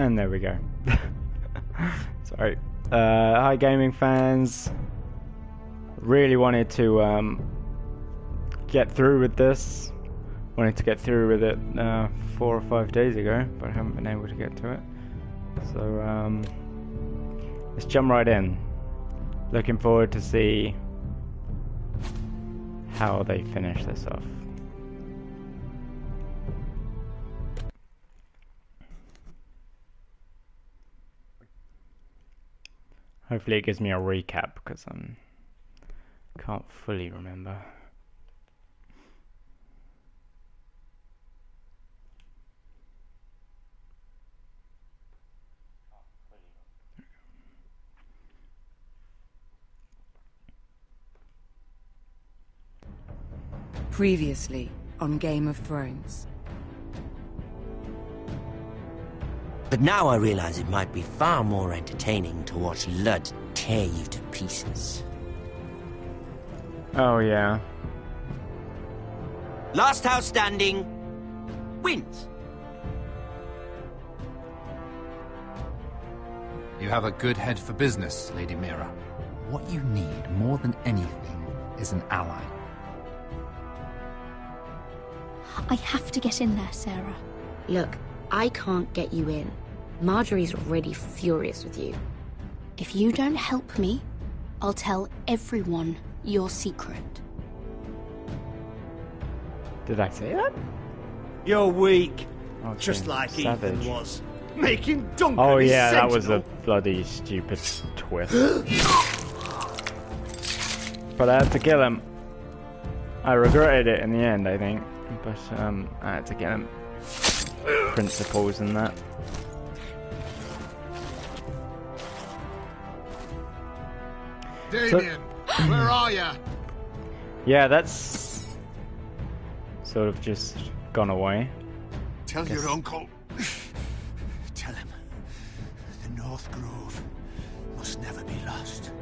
And there we go. Sorry. Hi gaming fans. Really wanted to get through with this. Wanted to get through with it 4 or 5 days ago, but I haven't been able to get to it. So let's jump right in. Looking forward to see how they finish this off. Hopefully it gives me a recap, because I can't fully remember. Previously on Game of Thrones. But now I realize it might be far more entertaining to watch Ludd tear you to pieces. Oh yeah. Last house standing wins. You have a good head for business, Lady Mira. What you need more than anything is an ally. I have to get in there, Sarah. Look, I can't get you in. Marjorie's already furious with you. If you don't help me, I'll tell everyone your secret. Did I say that? You're weak. Oh, Just like savage. Ethan was. Making Duncan Oh his yeah, that was a sentinel. bloody stupid twist. But I had to kill him. I regretted it in the end, I think. But I had to get him. Principles and that. Damien, where are ya? Yeah, that's sort of just gone away. Tell your uncle. Tell him the North Grove must never be lost.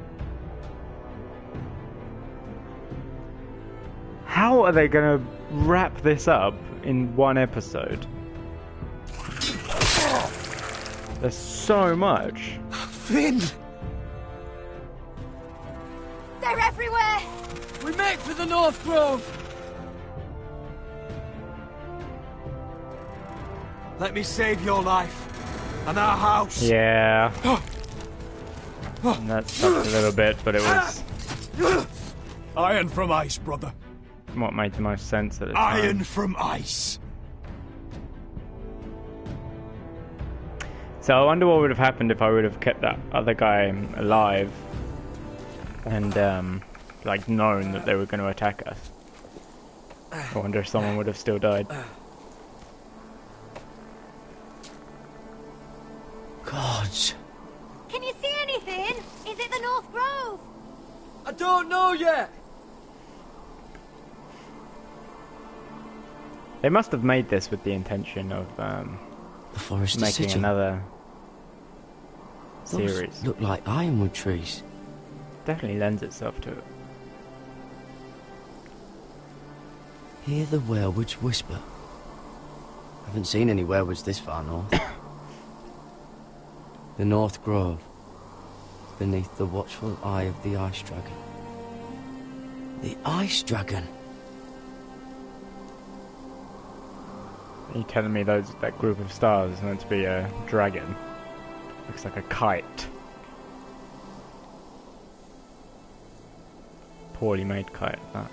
How are they gonna wrap this up in one episode? There's so much. Finn! They're everywhere! We make for the North Grove! Let me save your life and our house. Yeah. And that sucked a little bit, but it was Iron from ice, brother. what made the most sense at the time. Iron from ice. So I wonder what would have happened if I would have kept that other guy alive and like known that they were going to attack us. I wonder if someone would have still died. Gods. Can you see anything? Is it the North Grove? I don't know yet. They must have made this with the intention of The forest is making sigil. another Those series. look like ironwood trees. Definitely lends itself to it. Hear the werewolves whisper. Haven't seen any werewolves this far north. The North Grove, beneath the watchful eye of the Ice Dragon. The Ice Dragon? Are you telling me that group of stars is meant to be a dragon? Looks like a kite. Poorly made kite, that.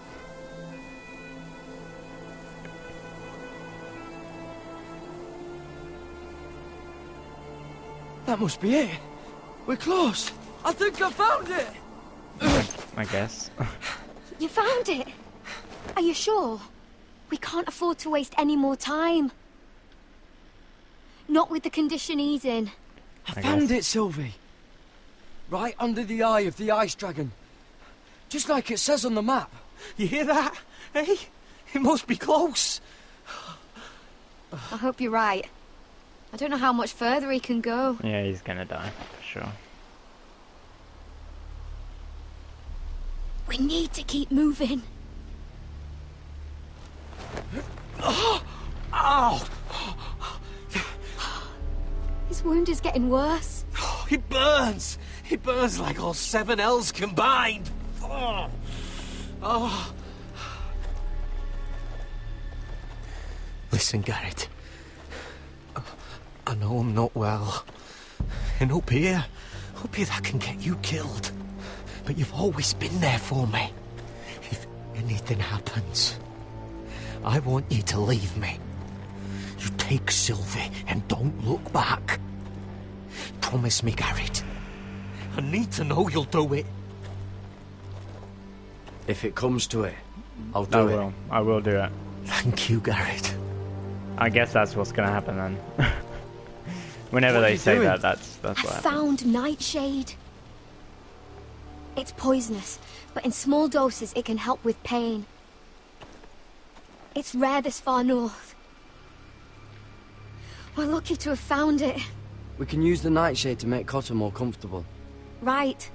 That must be it. We're close. I think I found it. I guess. You found it? Are you sure? We can't afford to waste any more time. Not with the condition he's in. I I found guess. it, Sylvie. Right under the eye of the Ice Dragon. Just like it says on the map. You hear that? Hey? It must be close. I hope you're right. I don't know how much further he can go. Yeah, he's gonna die, for sure. We need to keep moving. Ow! His wound getting worse. Oh, it burns! It burns like all 7 L's combined! Oh. Oh. Listen, Garrett. I know I'm not well. And up here that can get you killed. But you've always been there for me. If anything happens, I want you to leave me. You take Sylvie and don't look back. Promise me, Garrett. I need to know you'll do it. If it comes to it, I'll do it. I will do it. Thank you, Garrett. I guess that's what's gonna happen then. Whenever they say that, that's what I happens. found nightshade. It's poisonous, but in small doses it can help with pain. It's rare this far north. We're lucky to have found it. We can use the nightshade to make Cotter more comfortable. Right.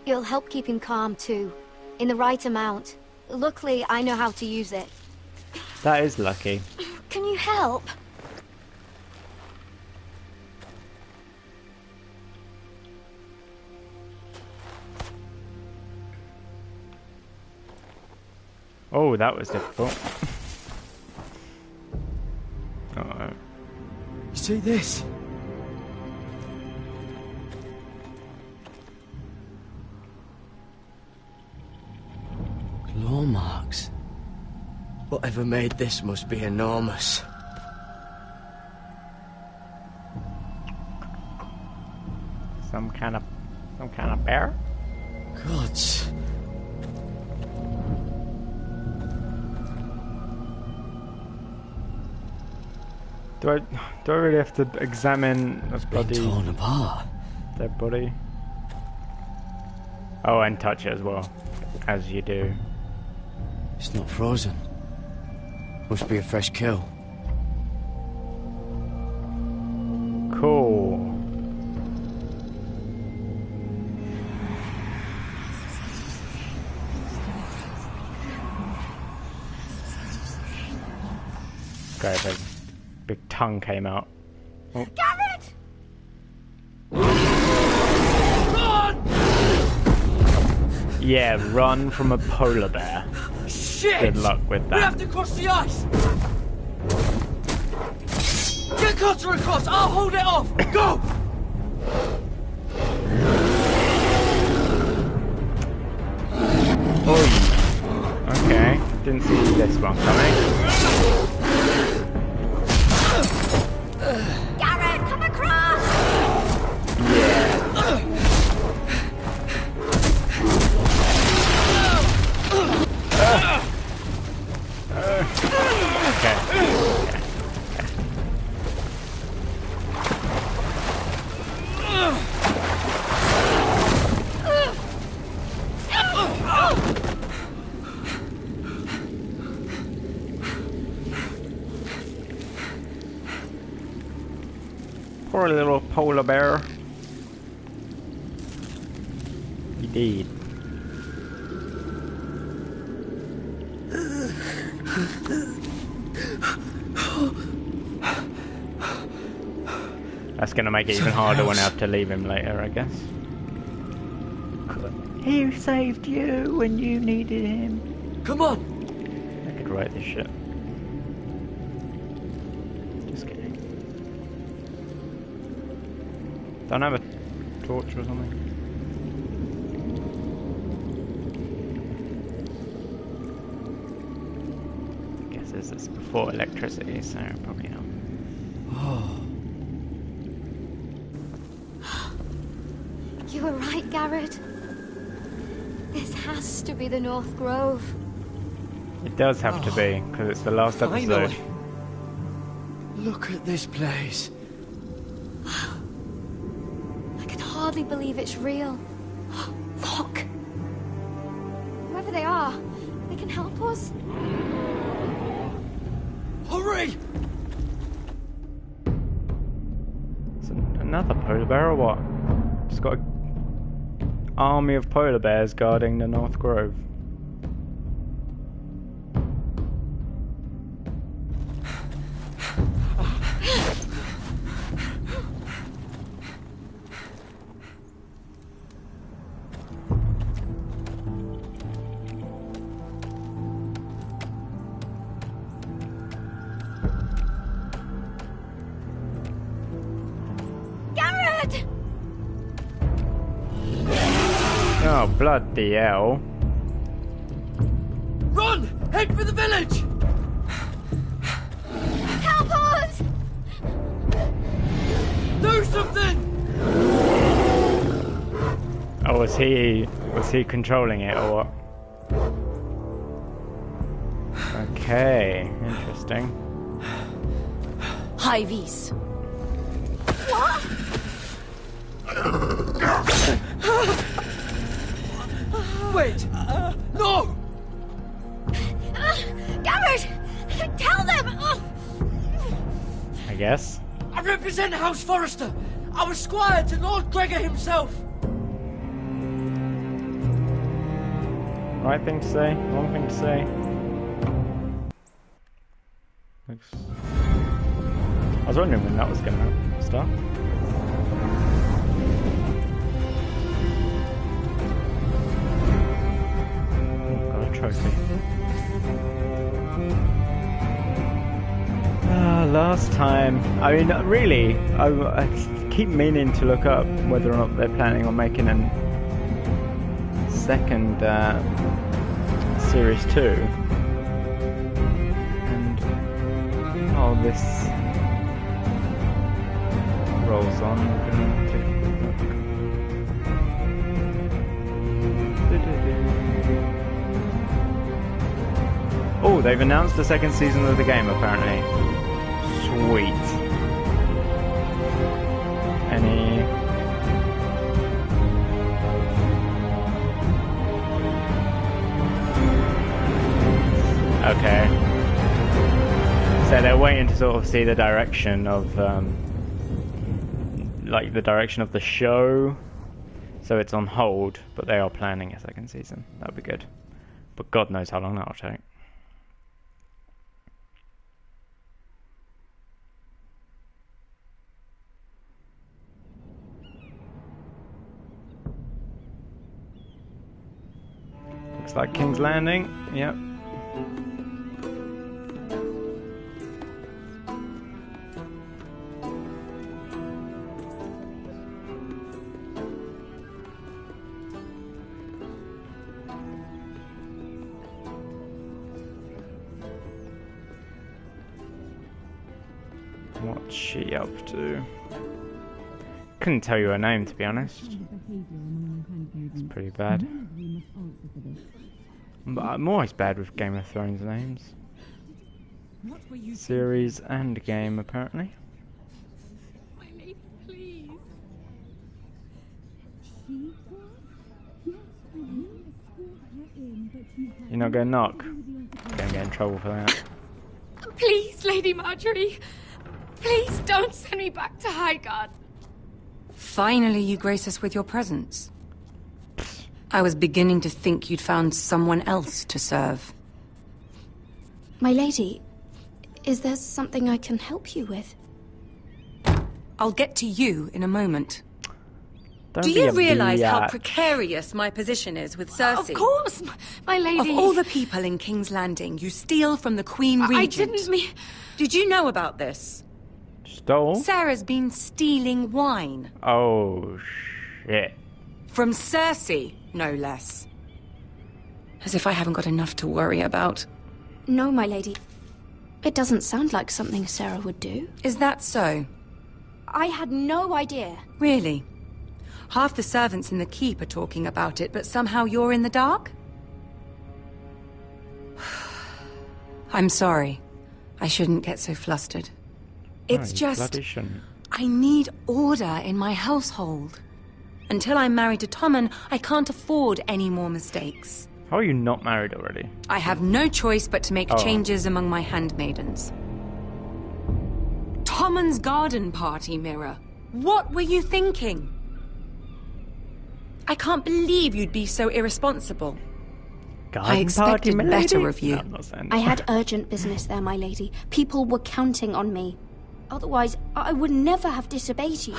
It'll help keep him calm too, in the right amount. Luckily, I know how to use it. That is lucky. Can you help? Oh, that was difficult. Uh-oh. You see this? Claw marks. Whatever made this must be enormous. Some kind of bear? Gods. Do I really have to examine a bloody Torn apart. dead body? Oh, and touch it as well, as you do. It's not frozen. Must be a fresh kill. Cool. Okay, the big tongue came out. Oh. Garrett! Yeah, run from a polar bear. Shit! Good luck with that. We have to cross the ice! Get Cotter across! I'll hold it off! Go! Oh, okay. Didn't see this one coming. Garrett, come across! Yeah. Okay. Poor little polar bear. He did. That's gonna make it even harder when I have to leave him later, I guess. He saved you when you needed him. Come on! I could write this shit. Just kidding. Don't have a torch or something. I guess this is before electricity, so probably not. You were right, Garrett. This has to be the North Grove. It does have to be, because it's the last episode. Finally. Look at this place. I can hardly believe it's real. Look! Whoever they are, they can help us. Hurry! Is it another polar bear or what? Just got an army of polar bears guarding the North Grove. Oh, bloody hell. Run! Head for the village! Help us! Do something! Oh, was he controlling it or what? Okay, interesting. High vis. What? Wait! No! Garrett! Tell them! I guess. I represent House Forrester. I was squire to Lord Gregor himself. Right thing to say, wrong thing to say. I was wondering when that was going to start. Got a trophy. Last time, I mean, really, I keep meaning to look up whether or not they're planning on making a second Series 2. And, oh, this rolls on. We're gonna take a quick look. Oh, they've announced the second season of the game, apparently. Sweet. Any... Okay. So they're waiting to sort of see the direction of, like the direction of the show. So it's on hold, but they are planning a second season. That'd be good. But God knows how long that'll take. Looks like King's Landing. Yep. What's she up to? Couldn't tell you her name, to be honest. It's pretty bad. But I'm always bad with Game of Thrones names. Series and game, apparently. My lady, please. You're not gonna knock? Gonna get in trouble for that. Please, Lady Marjorie. Please don't send me back to Highgarden. Finally, you grace us with your presence. I was beginning to think you'd found someone else to serve. My lady, is there something I can help you with? I'll get to you in a moment. Don't Do be you a realize how biatch. precarious my position is with Cersei? Of course, my lady. Of all the people in King's Landing, you steal from the Queen Regent. I didn't mean... Did you know about this? Stole? Sarah's been stealing wine. Oh, shit. From Cersei, no less. As if I haven't got enough to worry about. No, my lady. It doesn't sound like something Sarah would do. Is that so? I had no idea. Really? Half the servants in the keep are talking about it, but somehow you're in the dark? I'm sorry. I shouldn't get so flustered. It's No, you just... bloody shouldn't. I need order in my household. Until I'm married to Tommen, I can't afford any more mistakes. How are you not married already? I have no choice but to make changes among my handmaidens. Tommen's garden party, Mira. What were you thinking? I can't believe you'd be so irresponsible. Garden I expected party, better milady? of you. No, I'm not saying I that. had urgent business there, my lady. People were counting on me. Otherwise, I would never have disobeyed you.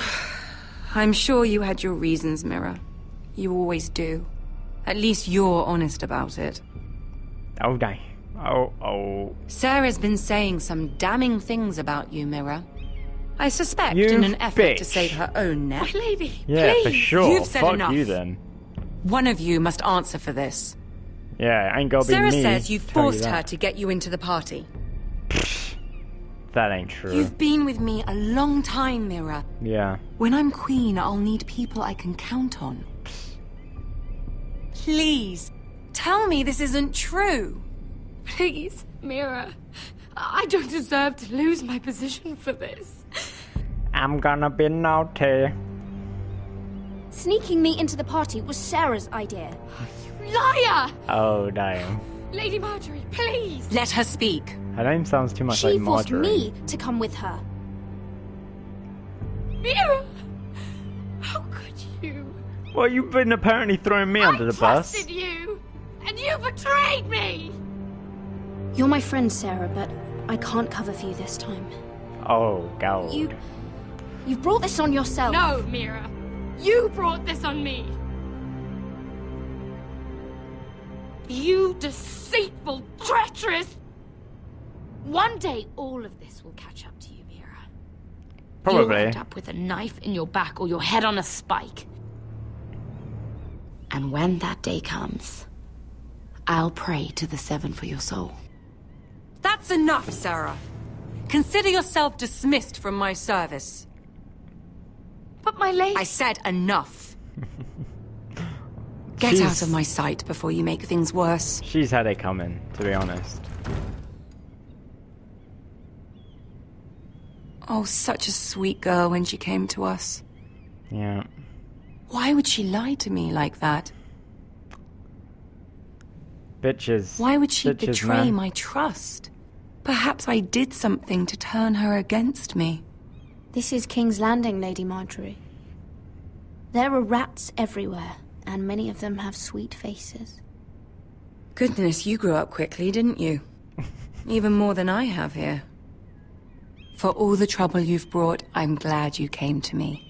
I'm sure you had your reasons, Mira. You always do. At least you're honest about it. Oh, dang. Oh. Sarah's been saying some damning things about you, Mira. I suspect You in an effort to bitch. save her own neck. My lady, Yeah, please. for sure. You've said Fuck enough. you then. One of you must answer for this. Yeah, ain't gonna be Sarah me. says you tell forced her that. to get you into the party. That ain't true. You've been with me a long time, Mira. Yeah. When I'm queen, I'll need people I can count on. Please, tell me this isn't true. Please, Mira. I don't deserve to lose my position for this. I'm gonna be naughty. Sneaking me into the party was Sarah's idea. Liar! Oh, damn. Lady Marjorie, please! Let her speak. Her name sounds too much She like forced Marjorie. me to come with her. Mira! How could you? Well, you've been apparently throwing me under the I bus. trusted you! And you betrayed me! You're my friend, Sarah, but I can't cover for you this time. Oh, God. You've brought this on yourself. No, Mira. You brought this on me. You deceitful, treacherous... One day, all of this will catch up to you, Mira. You'll Probably. end up with a knife in your back or your head on a spike. And when that day comes, I'll pray to the Seven for your soul. That's enough, Sarah. Consider yourself dismissed from my service. But my lady... I said enough. Get out of my sight before you make things worse. She's had it coming, to be honest. Oh, such a sweet girl when she came to us. Yeah. Why would she lie to me like that? Bitches. Why would she Bitches, betray man. my trust? Perhaps I did something to turn her against me. This is King's Landing, Lady Marjorie. There are rats everywhere, and many of them have sweet faces. Goodness, you grew up quickly, didn't you? Even more than I have here. For all the trouble you've brought, I'm glad you came to me.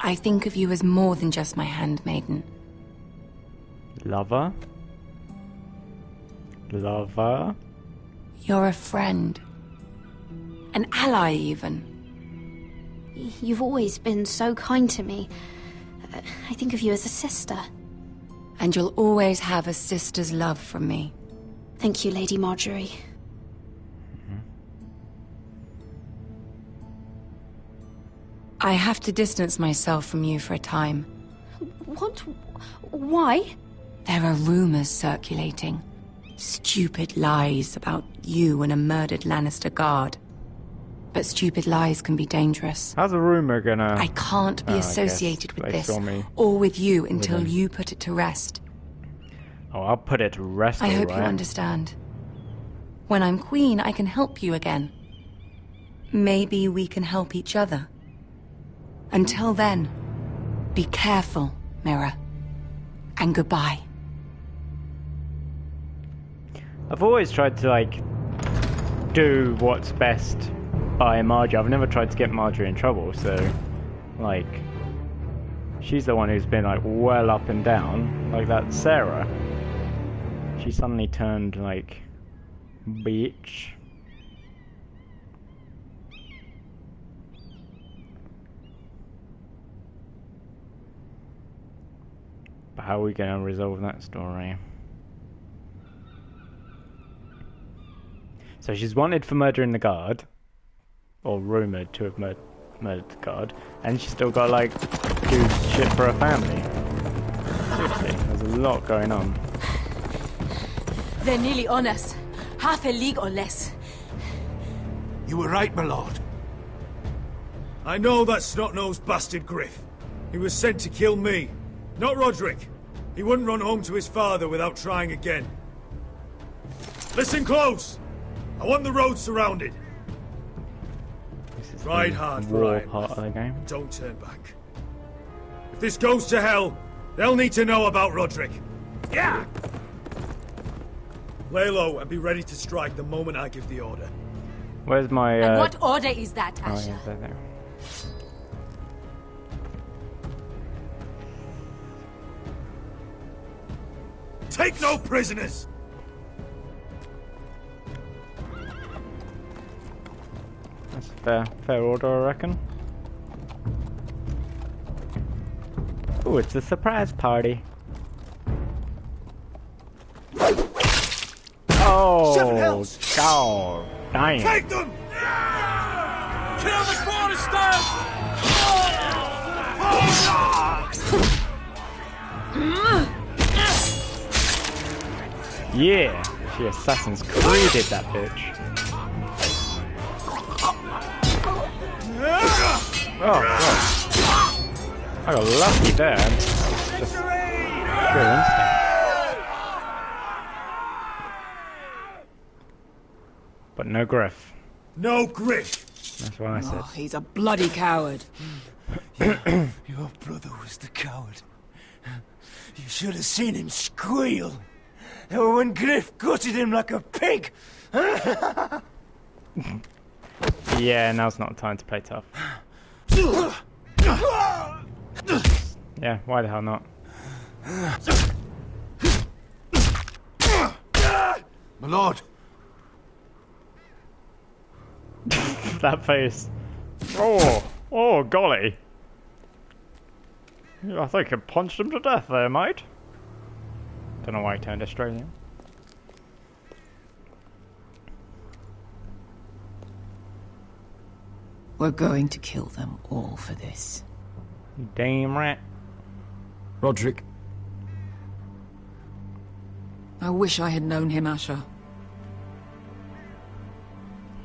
I think of you as more than just my handmaiden. Lover? Lover? You're a friend. An ally, even. You've always been so kind to me. I think of you as a sister. And you'll always have a sister's love from me. Thank you, Lady Marjorie. I have to distance myself from you for a time. What? Why? There are rumors circulating. Stupid lies about you and a murdered Lannister guard. But stupid lies can be dangerous. How's a rumor gonna... I can't be Oh, I associated guess with they this, saw me or with you until him. you put it to rest. Oh, I'll put it to rest, I hope you alright? understand. When I'm queen, I can help you again. Maybe we can help each other. Until then, be careful, Mira. And goodbye. I've always tried to, like, do what's best by Marjorie. I've never tried to get Marjorie in trouble, so, like, she's the one who's been, like, well up and down. Like that Sarah. She suddenly turned, like, bitch. But how are we gonna resolve that story? So she's wanted for murdering the guard, or rumoured to have murdered the guard, and she's still got like do shit for her family. Seriously, there's a lot going on. They're nearly on us. Half a league or less. You were right, my lord. I know that snot-nosed bastard Griff. He was sent to kill me, not Roderick. He wouldn't run home to his father without trying again. Listen close! I want the road surrounded. This is Ride the hard, war Brian. part of the game. Don't turn back. If this goes to hell, they'll need to know about Roderick. Yeah! Lay low and be ready to strike the moment I give the order. Where's my? And what order is that, Oh Asher? yeah, there. Take no prisoners! That's a fair order, I reckon. Oh, it's a surprise party. Oh, Seven hells. God, damn. Take them! Kill the Protestants! Yeah, she Assassin's Creeded that bitch. Oh, God. I got lucky there. Just pure instinct. But no Griff. No Griff! That's what I said. Oh, he's a bloody coward. Your brother was the coward. You should have seen him squeal. When Griff gutted him like a pig. Yeah, now's not the time to play tough. Yeah, why the hell not? My lord. That face. Oh, golly. I think I punched him to death there, mate. Don't know why he turned Australian. We're going to kill them all for this. Damn right. Roderick. I wish I had known him, Asher.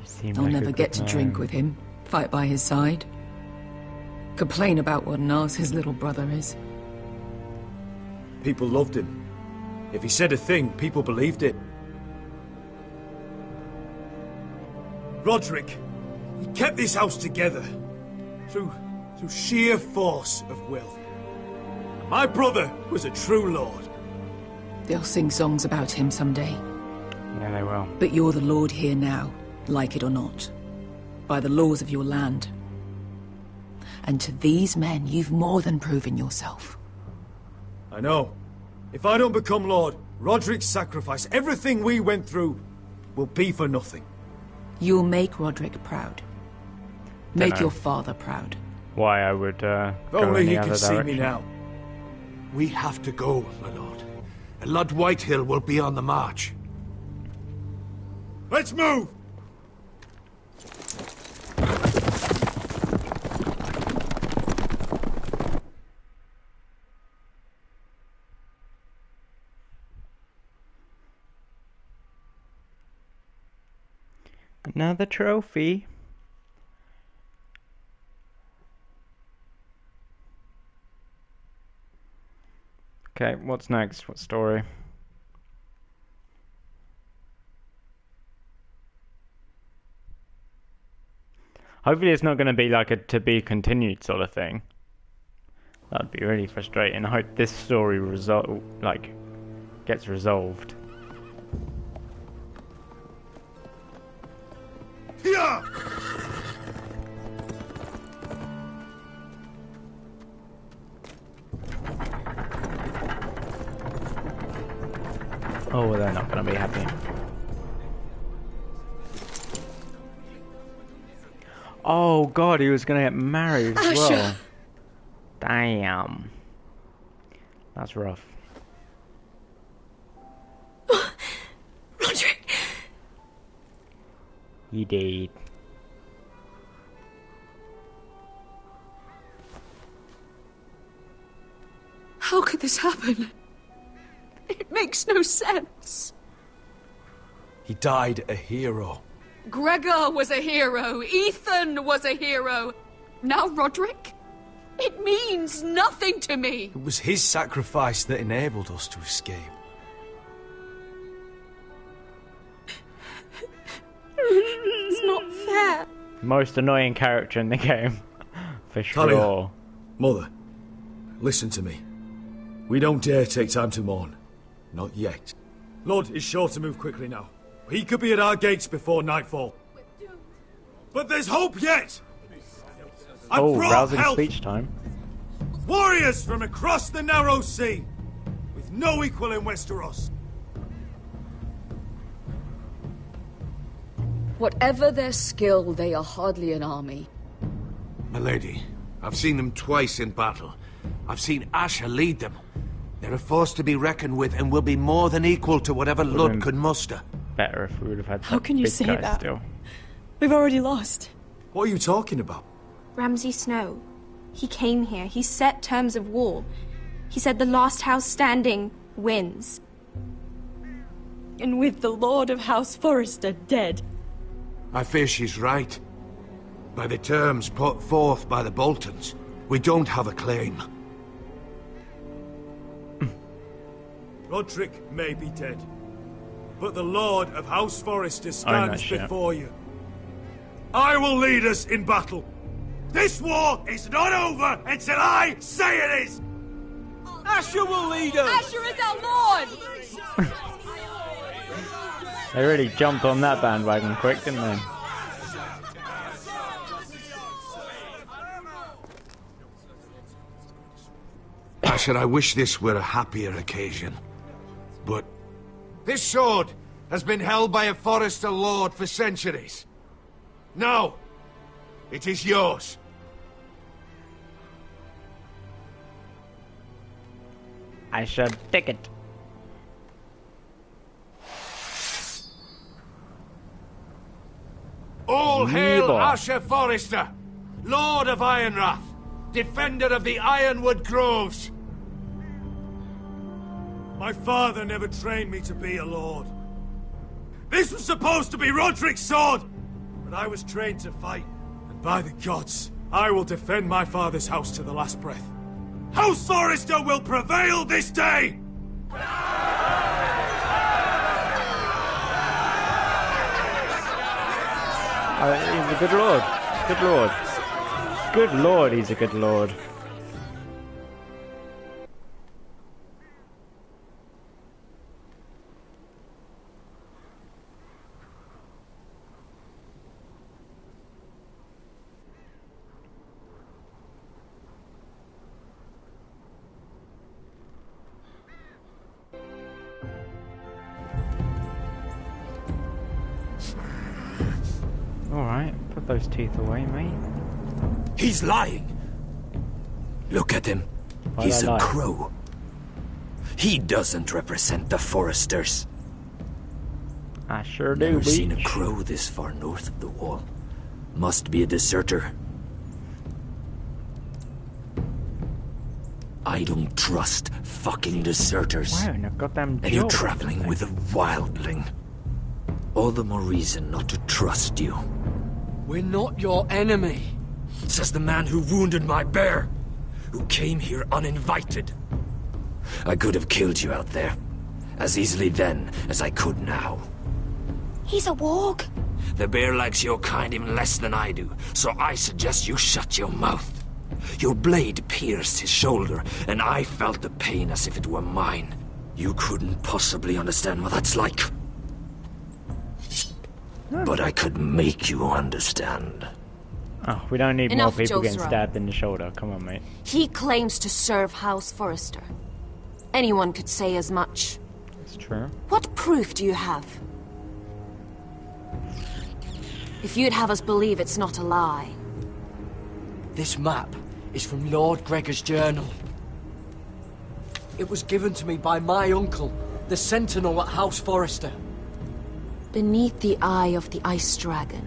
You seem I'll like a never good get to man. drink with him, fight by his side, complain about what an arse his little brother is. People loved him. If he said a thing, people believed it. Roderick, he kept this house together through sheer force of will. My brother was a true lord. They'll sing songs about him someday. Yeah, they will. But you're the lord here now, like it or not, by the laws of your land. And to these men, you've more than proven yourself. I know. If I don't become lord, Roderick's sacrifice, everything we went through, will be for nothing. You'll make Roderick proud. Make Dunno. your father proud. Why I would If go only in the he other could see me direction. now. We have to go, my lord. Lord Whitehill will be on the march. Let's move! Another trophy. Okay, what's next? What story? Hopefully it's not going to be like a to be continued sort of thing. That'd be really frustrating. I hope this story gets resolved. Yeah! Oh, well, they're not going to be happy. Oh god, he was going to get married as well. Damn. That's rough. Roderick! He did. How could this happen? It makes no sense. He died a hero. Gregor was a hero. Ethan was a hero. Now Roderick? It means nothing to me. It was his sacrifice that enabled us to escape. It's not fair. Most annoying character in the game. For Talia. sure. Mother, listen to me. We don't dare take time to mourn. Not yet. Lord is sure to move quickly now. He could be at our gates before nightfall. But there's hope yet! I Oh, brought rousing help! speech time. Warriors from across the narrow sea! With no equal in Westeros. Whatever their skill, they are hardly an army. My lady, I've seen them twice in battle. I've seen Asher lead them. They're a force to be reckoned with and will be more than equal to whatever Lud could muster. Better if we would have had How can you big say guys that? still. We've already lost. What are you talking about? Ramsay Snow. He came here. He set terms of war. He said the last house standing wins. And with the Lord of House Forrester dead. I fear she's right. By the terms put forth by the Boltons, we don't have a claim. Roderick may be dead, but the Lord of House Forrester stands before you. I will lead us in battle. This war is not over until I say it is! Asher will lead us! Asher is our Lord! They really jumped on that bandwagon quick, didn't they? Asher, I wish this were a happier occasion. But this sword has been held by a Forrester lord for centuries. Now, it is yours. I shall take it. All hail boy. Asher Forrester, Lord of Ironrath, defender of the Ironwood Groves. My father never trained me to be a lord. This was supposed to be Roderick's sword, but I was trained to fight. And by the gods, I will defend my father's house to the last breath. House Forrester will prevail this day! He's a good lord. Good lord. Good lord, he's a good lord. Alright, put those teeth away, mate. He's lying. Look at him. Why'd He's I a lie? crow. He doesn't represent the Foresters. I sure do, Never seen a Beach. crow this far north of the wall. Must be a deserter. I don't trust fucking deserters. Wow, and a goddamn And you're job. traveling with a wildling. All the more reason not to trust you. We're not your enemy, says the man who wounded my bear, who came here uninvited. I could have killed you out there, as easily then as I could now. He's a warg. The bear likes your kind even less than I do, so I suggest you shut your mouth. Your blade pierced his shoulder, and I felt the pain as if it were mine. You couldn't possibly understand what that's like. But I could make you understand. Oh, we don't need Enough, more people getting Josra. stabbed in the shoulder. Come on, mate. He claims to serve House Forrester. Anyone could say as much. It's true. What proof do you have? If you'd have us believe it's not a lie. This map is from Lord Gregor's journal. It was given to me by my uncle, the Sentinel at House Forrester. Beneath the eye of the Ice Dragon.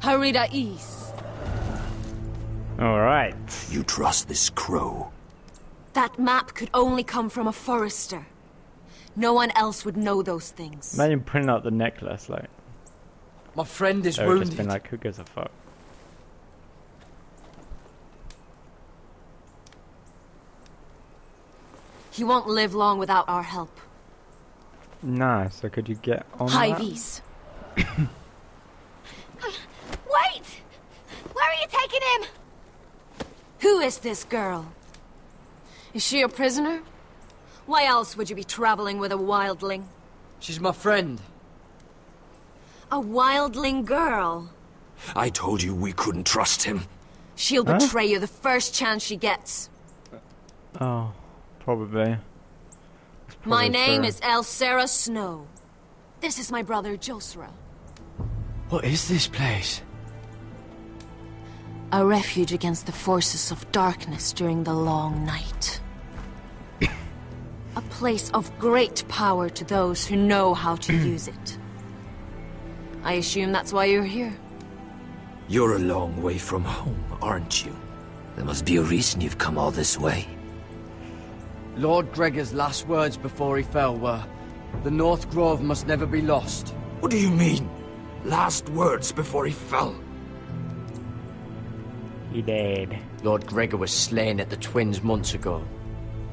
Harida East. Alright. You trust this crow? That map could only come from a Forrester. No one else would know those things. Imagine putting out the necklace, like. My friend is They would just wounded. been like, who gives a fuck? He won't live long without our help. Nah, so could you get on High that? Vis. Wait! Where are you taking him? Who is this girl? Is she a prisoner? Why else would you be traveling with a wildling? She's my friend. A wildling girl? I told you we couldn't trust him. She'll Huh? betray you the first chance she gets. Oh, probably. My Probably name true. is Elsera Snow. This is my brother Josra. What is this place? A refuge against the forces of darkness during the long night. A place of great power to those who know how to use it. I assume that's why you're here. You're a long way from home, aren't you? There must be a reason you've come all this way. Lord Gregor's last words before he fell were, "The North Grove must never be lost." What do you mean? Last words before he fell? He died. Lord Gregor was slain at the Twins months ago.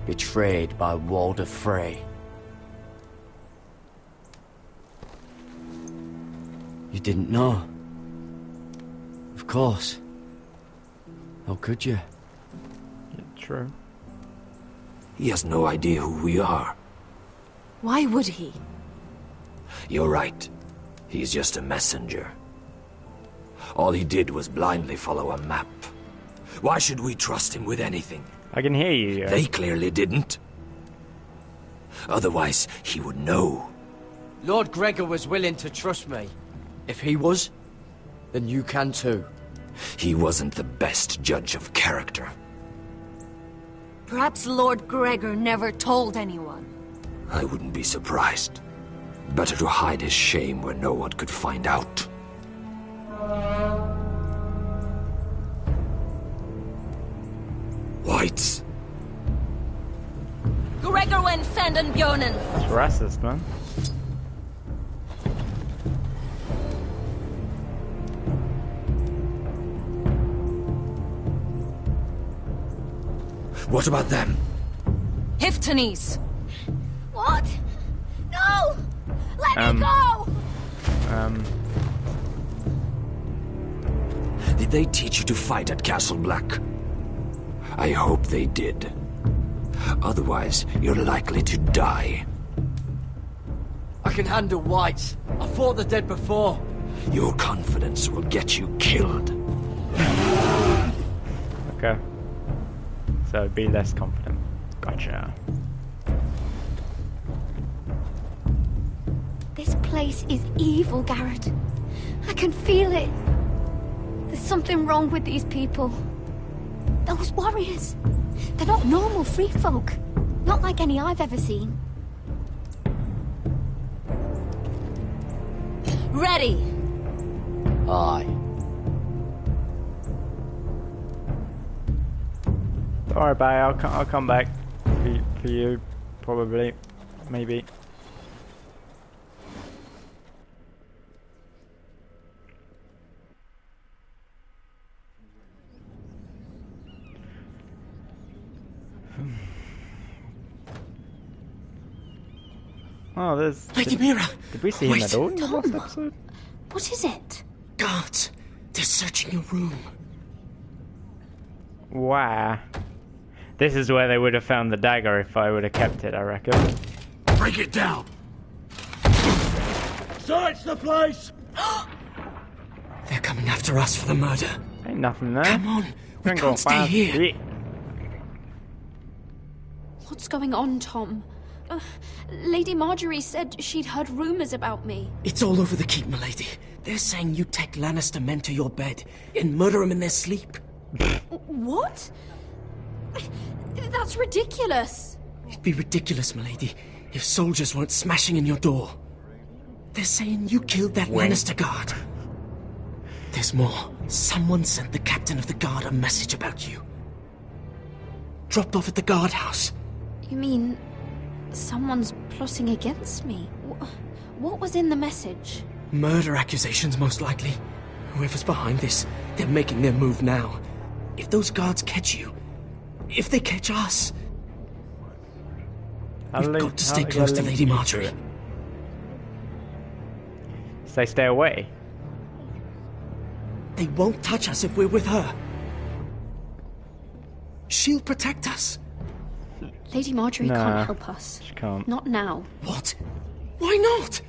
Betrayed by Walder Frey. You didn't know? Of course. How could you? Yeah, true. He has no idea who we are. Why would he? You're right. He's just a messenger. All he did was blindly follow a map. Why should we trust him with anything? I can hear you. They clearly didn't. Otherwise, he would know. Lord Gregor was willing to trust me. If he was, then you can too. He wasn't the best judge of character. Perhaps Lord Gregor never told anyone. I wouldn't be surprised. Better to hide his shame where no one could find out. Whites. Gregor went fenden bjonen. That's racist, man. What about them? Hiftanes. What? No! Let me go! Did they teach you to fight at Castle Black? I hope they did. Otherwise, you're likely to die. I can handle whites. I fought the dead before. Your confidence will get you killed. Okay. So be less confident. Gotcha. This place is evil, Garrett. I can feel it. There's something wrong with these people. Those warriors. They're not normal free folk. Not like any I've ever seen. Ready. Aye. Don't worry about it, I'll come back for you, probably, maybe. Oh, there's... Lady Mira! Did we see him at all in the last episode? What is it? Guards! They're searching your room. Wow. This is where they would have found the dagger if I would have kept it, I reckon. Break it down! Search the place! They're coming after us for the murder. Ain't nothing there. Come on, we Can't can't stay here. Yeah. What's going on, Tom? Lady Marjorie said she'd heard rumors about me. It's all over the keep, milady. They're saying you take Lannister men to your bed and murder them in their sleep. What? That's ridiculous. It'd be ridiculous, milady, if soldiers weren't smashing in your door. They're saying you killed that Lannister guard. There's more. Someone sent the captain of the guard a message about you. Dropped off at the guardhouse. You mean someone's plotting against me? What was in the message? Murder accusations, most likely. Whoever's behind this, they're making their move now. If those guards catch you, if they catch us, we've got to stay close to Lady Marjorie. So stay away. They won't touch us if we're with her. She'll protect us. Lady Marjorie can't help us. She can't. Not now. What? Why not?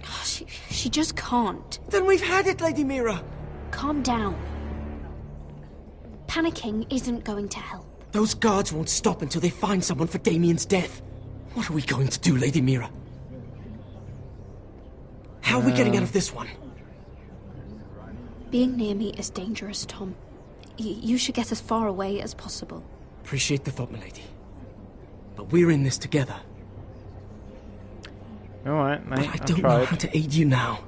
She just can't. Then we've had it, Lady Mira. Calm down. Panicking isn't going to help. Those guards won't stop until they find someone for Damien's death. What are we going to do, Lady Mira? How are we getting out of this one? Being near me is dangerous, Tom. You should get as far away as possible. Appreciate the thought, milady. But we're in this together. Alright, mate. But I don't know how to aid you now.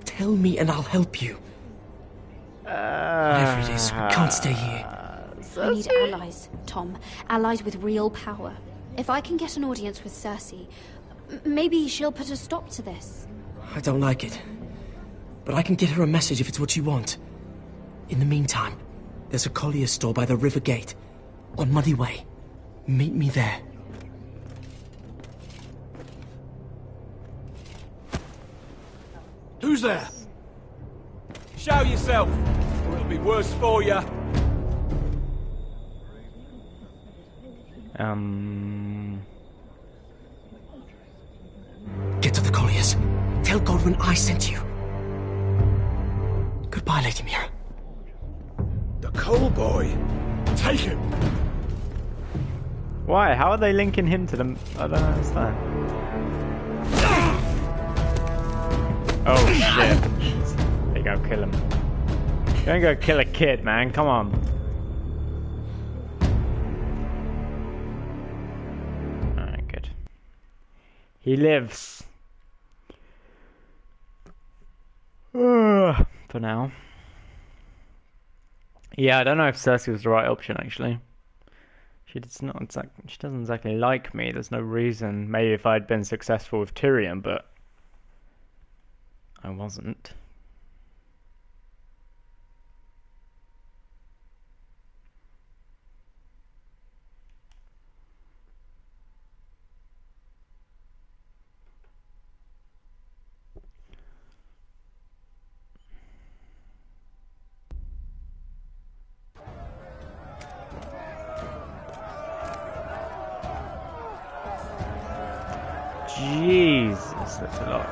Tell me and I'll help you. Whatever it is, we can't stay here. I need allies, Tom. Allies with real power. If I can get an audience with Cersei, maybe she'll put a stop to this. I don't like it. But I can get her a message if it's what you want. In the meantime, there's a collier's store by the river gate. On Muddy Way. Meet me there. Who's there? Show yourself, or it'll be worse for you. Get to the colliers. Tell Godwin I sent you. Goodbye, Lady Mira. The coal boy. Take him. Why? How are they linking him to them? I don't understand. Oh shit. There you go, kill him. Don't go kill a kid, man. Come on. Alright, good. He lives. For now. Yeah, I don't know if Cersei was the right option, actually. She doesn't exactly like me. There's no reason. Maybe if I'd been successful with Tyrion, but I wasn't. Jesus, that's a lot.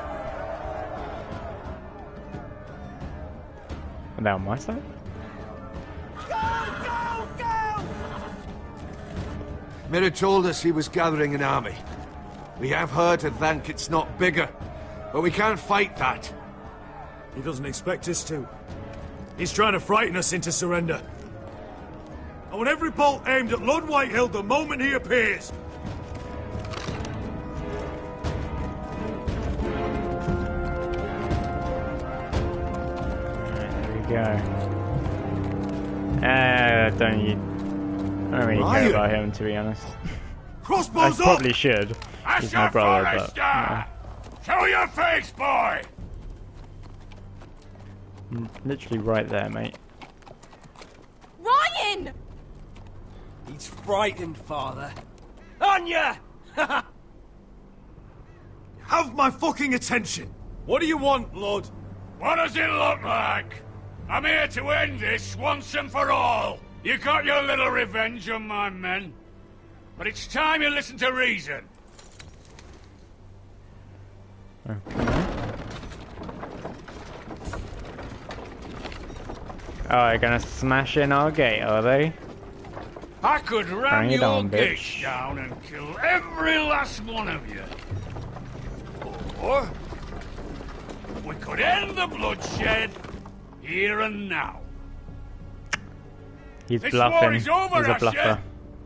Are they on my side? Mira told us he was gathering an army. We have heard to think it's not bigger, but we can't fight that. He doesn't expect us to. He's trying to frighten us into surrender. I want every bolt aimed at Lord Whitehill the moment he appears. Go. I don't really care about him, to be honest. Crossbows I probably should. He's my brother, but yeah. Show your face, boy! Literally right there, mate. Ryan! He's frightened, father. Anya! Have my fucking attention! What do you want, Lord? What does it look like? I'm here to end this once and for all. You got your little revenge on my men. But it's time you listen to reason. Okay. Oh, they're gonna smash in our gate, are they? I could ram your on, gate bitch. down and kill every last one of you. Or we could end the bloodshed here and now. He's this bluffing. war is over, He's a Asher. bluffer.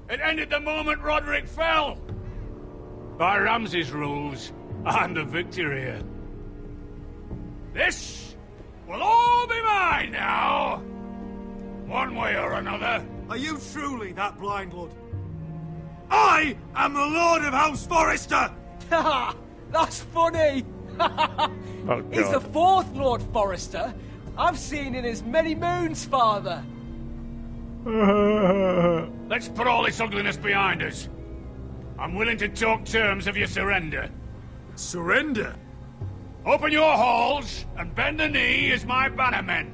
It ended the moment Roderick fell. By Ramsay's rules, I'm the victor here. This will all be mine now. One way or another. Are you truly that blind, Lord? I am the Lord of House Forrester! Ha! That's funny! Oh, He's the God. fourth Lord Forrester I've seen in as many moons, father. Let's put all this ugliness behind us. I'm willing to talk terms of your surrender. Surrender? Open your halls and bend the knee as my bannermen.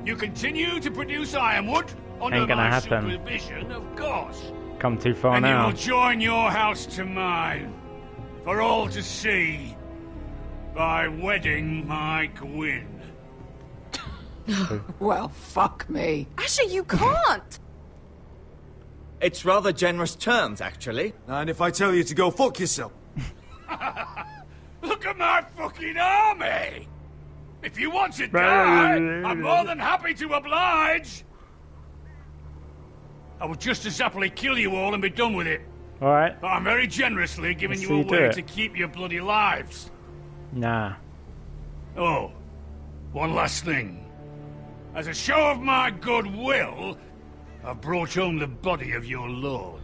You continue to produce ironwood under Ain't gonna my happen. supervision, of course. Come too far And now. you'll join your house to mine, for all to see, by wedding my Gwyn. Well, fuck me. Asher, you can't! It's rather generous terms, actually. And if I tell you to go fuck yourself? Look at my fucking army! If you want to die, I'm more than happy to oblige. I would just as happily kill you all and be done with it. Alright. But I'm very generously giving Let's you a see you do way it. to keep your bloody lives. Nah. Oh, one last thing. As a show of my goodwill, I've brought home the body of your lord.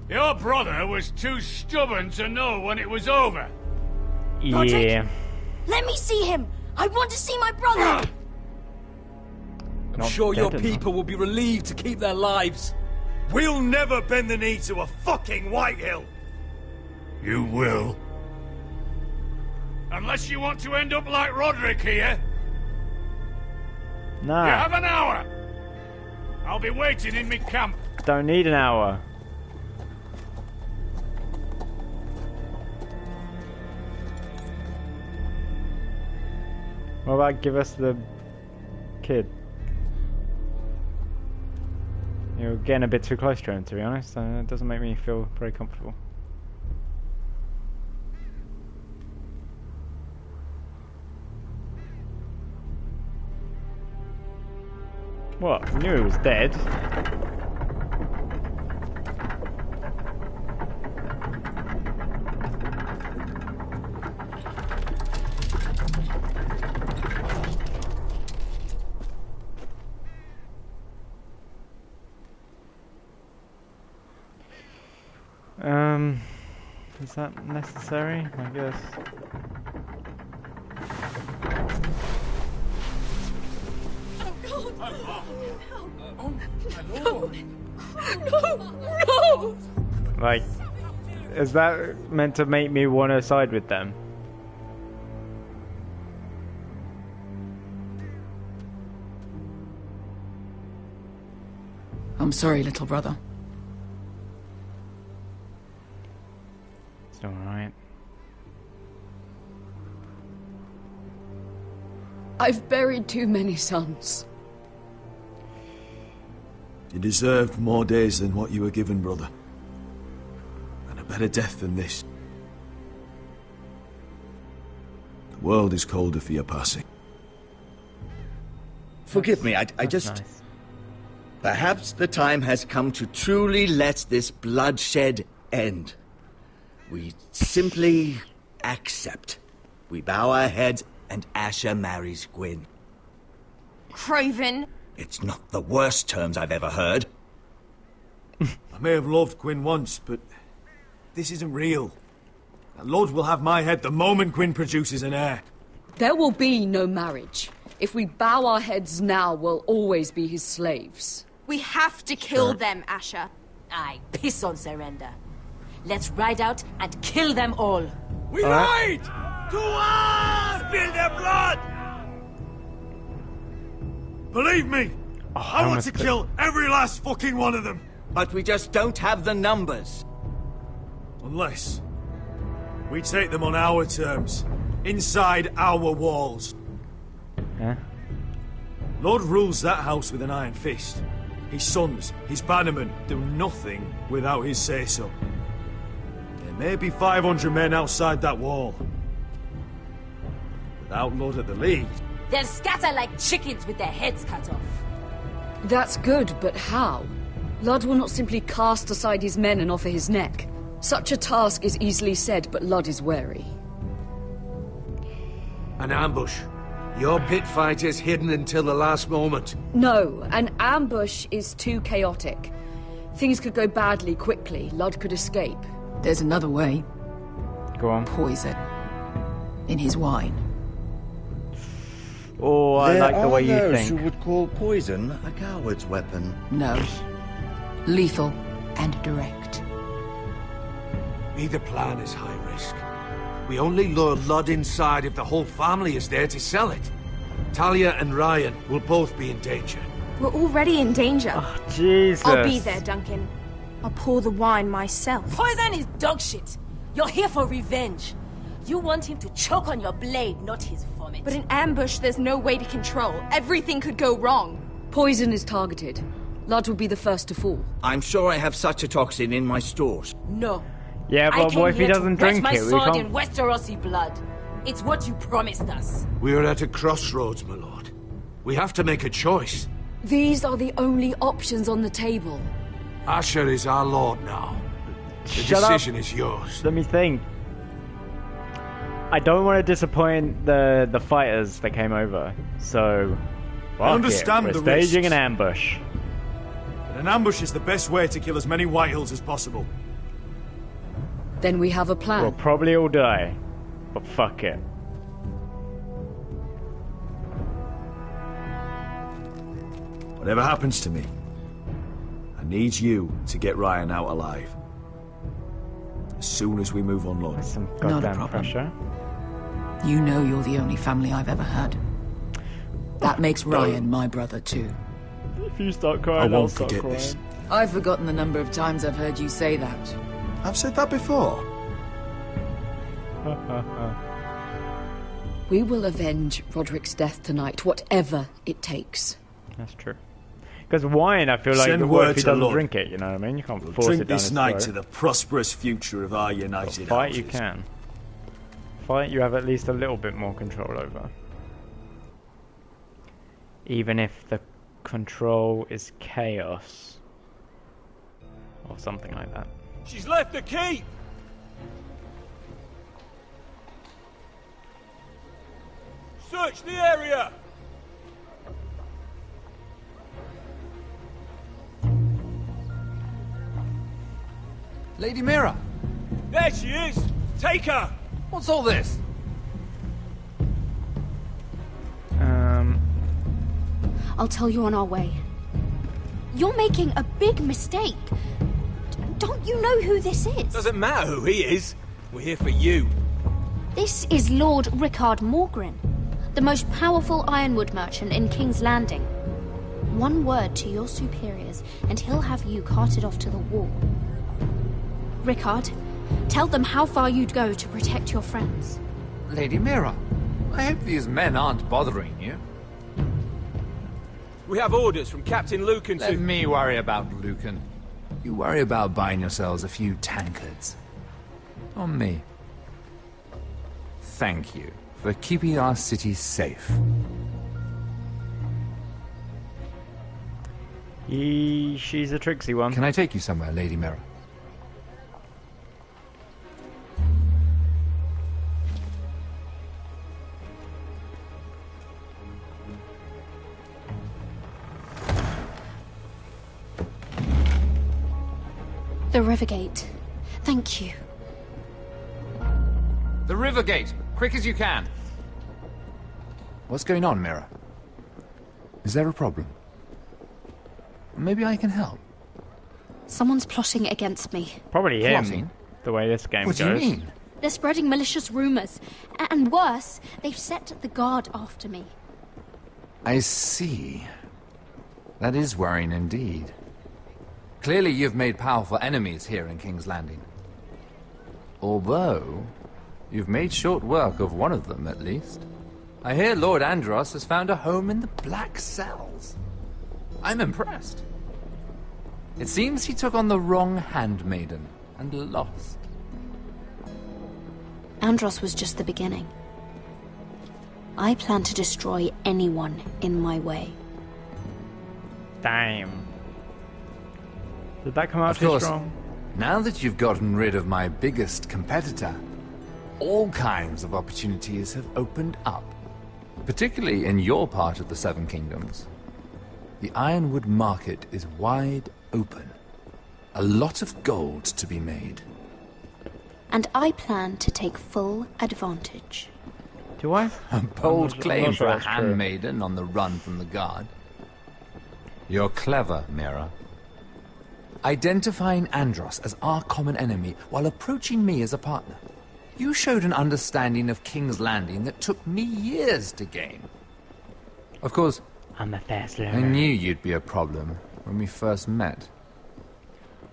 Your brother was too stubborn to know when it was over. Yeah. Let me see him! I want to see my brother! I'm Not sure your dead people will be relieved to keep their lives. We'll never bend the knee to a fucking Whitehill! You will. Unless you want to end up like Roderick here. Nah. You have an hour. I'll be waiting in my camp. Don't need an hour. What about give us the kid? You're getting a bit too close to him, to be honest. It doesn't make me feel very comfortable. What? I knew he was dead. Is that necessary? I guess. No! Like, is that meant to make me want to side with them? I'm sorry, little brother. It's alright. I've buried too many sons. You deserved more days than what you were given, brother. And a better death than this. The world is colder for your passing. Forgive me, I just... Nice. Perhaps the time has come to truly let this bloodshed end. We simply accept. We bow our heads and Asher marries Gwyn. Craven! It's not the worst terms I've ever heard. I may have loved Gwyn once, but this isn't real. And Lord will have my head the moment Gwyn produces an heir. There will be no marriage. If we bow our heads now, we'll always be his slaves. We have to kill them, Asher. I piss on surrender. Let's ride out and kill them all. We ride! To arms! Spill their blood! Believe me, I want to kill every last fucking one of them. But we just don't have the numbers. Unless we take them on our terms, inside our walls. Yeah. Lord rules that house with an iron fist. His sons, his bannermen, do nothing without his say-so. There may be 500 men outside that wall. Without Lord at the lead... They'll scatter like chickens with their heads cut off. That's good, but how? Lud will not simply cast aside his men and offer his neck. Such a task is easily said, but Lud is wary. An ambush. Your pit fight is hidden until the last moment. No, an ambush is too chaotic. Things could go badly quickly. Lud could escape. There's another way. Go on. Poison. In his wine. Oh, I like the way you There are think. those who would call poison a coward's weapon. No. Lethal and direct. Neither plan is high risk. We only lure Lud inside if the whole family is there to sell it. Talia and Ryan will both be in danger. We're already in danger. Oh, Jesus. I'll be there, Duncan. I'll pour the wine myself. Poison is dog shit. You're here for revenge. You want him to choke on your blade, not his vomit. But in ambush, there's no way to control. Everything could go wrong. Poison is targeted. Lud will be the first to fall. I'm sure I have such a toxin in my stores. No. Yeah, I but came what if he here to doesn't wet drink my it? We sword can't... in Westerosi blood. It's what you promised us. We are at a crossroads, my lord. We have to make a choice. These are the only options on the table. Asher is our lord now. The Shut up. decision is yours. Let me think. I don't want to disappoint the fighters that came over, so... I understand We're the staging risks. an ambush. But an ambush is the best way to kill as many Whitehills as possible. Then we have a plan. We'll probably all die, but fuck it. Whatever happens to me, I need you to get Ryan out alive. As soon as we move on, Lord. Some Not a goddamn problem. pressure. You know you're the only family I've ever had. That makes Ryan my brother too. If you start crying, I I'll won't start forget crying. this. I've forgotten the number of times I've heard you say that. I've said that before. We will avenge Roderick's death tonight, whatever it takes. That's true. Because wine, I feel like, Send what word if he to doesn't Lord. drink it, you know what I mean? You can't We'll force drink it down this his night throat. to the prosperous future of our united Fight houses. you can. Fight you have at least a little bit more control over. Even if the control is chaos. Or something like that. She's left the keep! Search the area! Lady Mira, There she is! Take her! what's all this? I'll tell you on our way. You're making a big mistake. Don't you know who this is? Doesn't matter who he is. We're here for you. This is Lord Rickard Morgren, the most powerful ironwood merchant in King's Landing. One word to your superiors, and he'll have you carted off to the wall. Rickard, tell them how far you'd go to protect your friends. Lady Mira, I hope these men aren't bothering you. We have orders from Captain Lucan Let to... me worry about Lucan. You worry about buying yourselves a few tankards. On me. Thank you for keeping our city safe. She's a tricksy one. Can I take you somewhere, Lady Mira? The Rivergate. Thank you. The Rivergate! Quick as you can! What's going on, Mira? Is there a problem? Maybe I can help. Someone's plotting against me. Probably him. Plotting? The way this game What goes. do you mean? They're spreading malicious rumors. And worse, they've set the guard after me. I see. That is worrying indeed. Clearly you've made powerful enemies here in King's Landing. Although, you've made short work of one of them, at least. I hear Lord Andros has found a home in the Black Cells. I'm impressed. It seems he took on the wrong handmaiden and lost. Andros was just the beginning. I plan to destroy anyone in my way. Damn. Did that come out Of too course, strong? now that you've gotten rid of my biggest competitor, all kinds of opportunities have opened up. Particularly in your part of the Seven Kingdoms. The Ironwood market is wide open. A lot of gold to be made. And I plan to take full advantage. Do I? A bold claim for a that's true. handmaiden on the run from the guard. You're clever, Mira. Identifying Andros as our common enemy while approaching me as a partner. You showed an understanding of King's Landing that took me years to gain. Of course, I'm a fast I learner. knew you'd be a problem when we first met.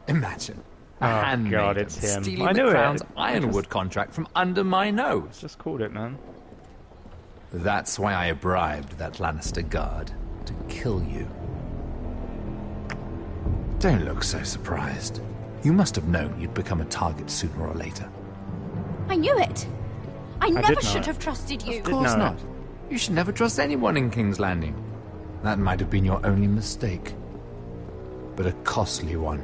Imagine a Oh, handmaiden God, it's him. stealing I the knew it. Crown's I ironwood just- contract from under my nose. Just called it, man. That's why I bribed that Lannister guard to kill you. Don't look so surprised. You must have known you'd become a target sooner or later. I knew it. I did never know should it. have trusted you. Of course not. You should never trust anyone in King's Landing. That might have been your only mistake. But a costly one.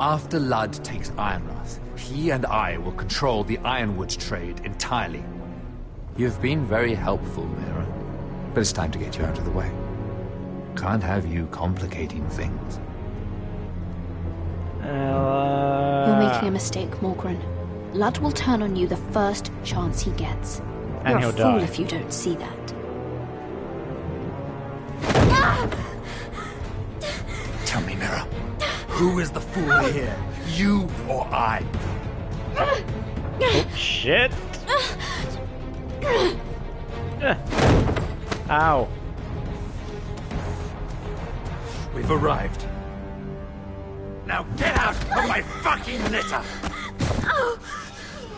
After Ludd takes Ironrath, he and I will control the ironwood trade entirely. You've been very helpful, Mira. But it's time to get you out of the way. Can't have you complicating things. You're making a mistake, Morgren. Ludd will turn on you the first chance he gets. And You're he'll a fool die. if you don't see that. Tell me, Mira, who is the fool here? You or I? Oh, shit. Ow. We've arrived. Now get out of my fucking litter!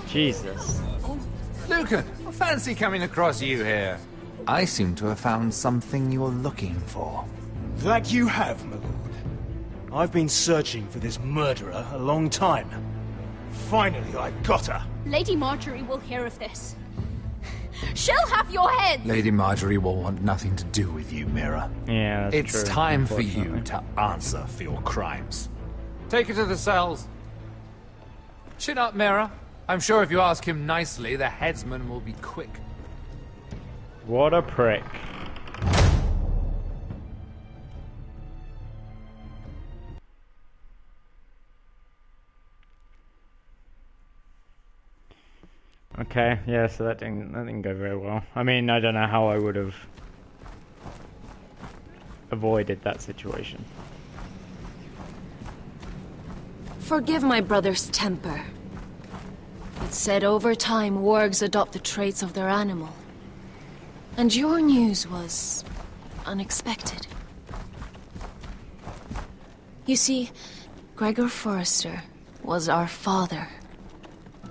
Jesus. Lucan, fancy coming across you here. I seem to have found something you're looking for. That you have, my lord. I've been searching for this murderer a long time. Finally, I got her. Lady Marjorie will hear of this. She'll have your head! Lady Marjorie will want nothing to do with you, Mira. Yeah, that's It's true, time for you unfortunately. to answer for your crimes. Take her to the cells. Chin up, Mira. I'm sure if you ask him nicely, the headsman will be quick. What a prick. Okay, yeah, so that didn't go very well. I mean, I don't know how I would have avoided that situation. Forgive my brother's temper. It's said over time wargs adopt the traits of their animal. And your news was unexpected. You see, Gregor Forrester was our father.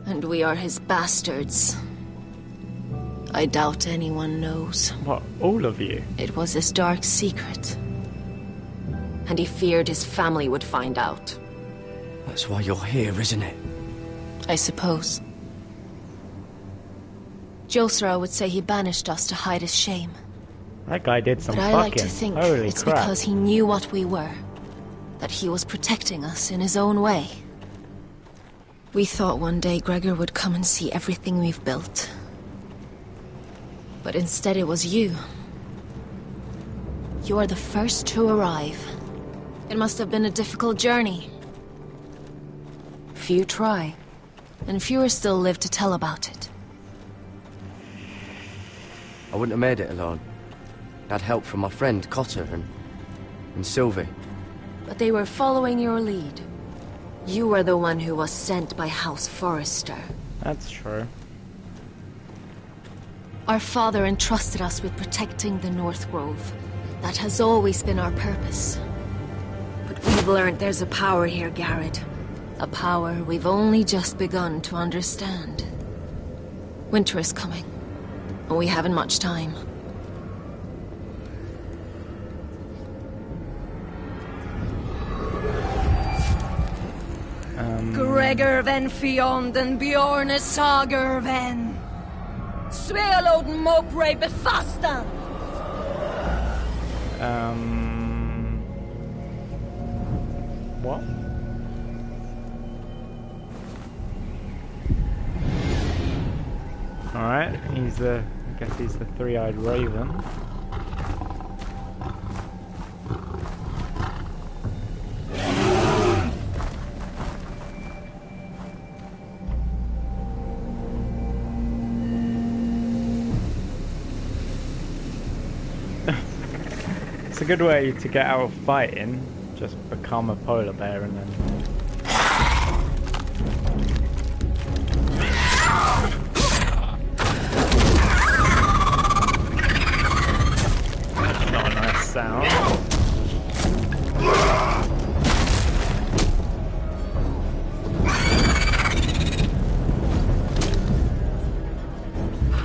And we are his bastards. I doubt anyone knows. What, all of you? It was his dark secret. And he feared his family would find out. That's why you're here, isn't it? I suppose. Josra would say he banished us to hide his shame. That guy did some But I fucking. like to think Holy it's crap. because he knew what we were. That he was protecting us in his own way. We thought one day Gregor would come and see everything we've built. But instead it was you. You are the first to arrive. It must have been a difficult journey. Few try, and fewer still live to tell about it. I wouldn't have made it alone. I had help from my friend Cotter and Sylvie. But they were following your lead. You were the one who was sent by House Forrester. That's true. Our father entrusted us with protecting the North Grove. That has always been our purpose. But we've learned there's a power here, Garrett. A power we've only just begun to understand. Winter is coming, and we haven't much time. Gregor ven Fionden Bjorne Sager ven. Svealoden Mokre befastan. What? Alright, I guess he's the three-eyed raven. It's a good way to get out of fighting. Just become a polar bear and then... That's not a nice sound.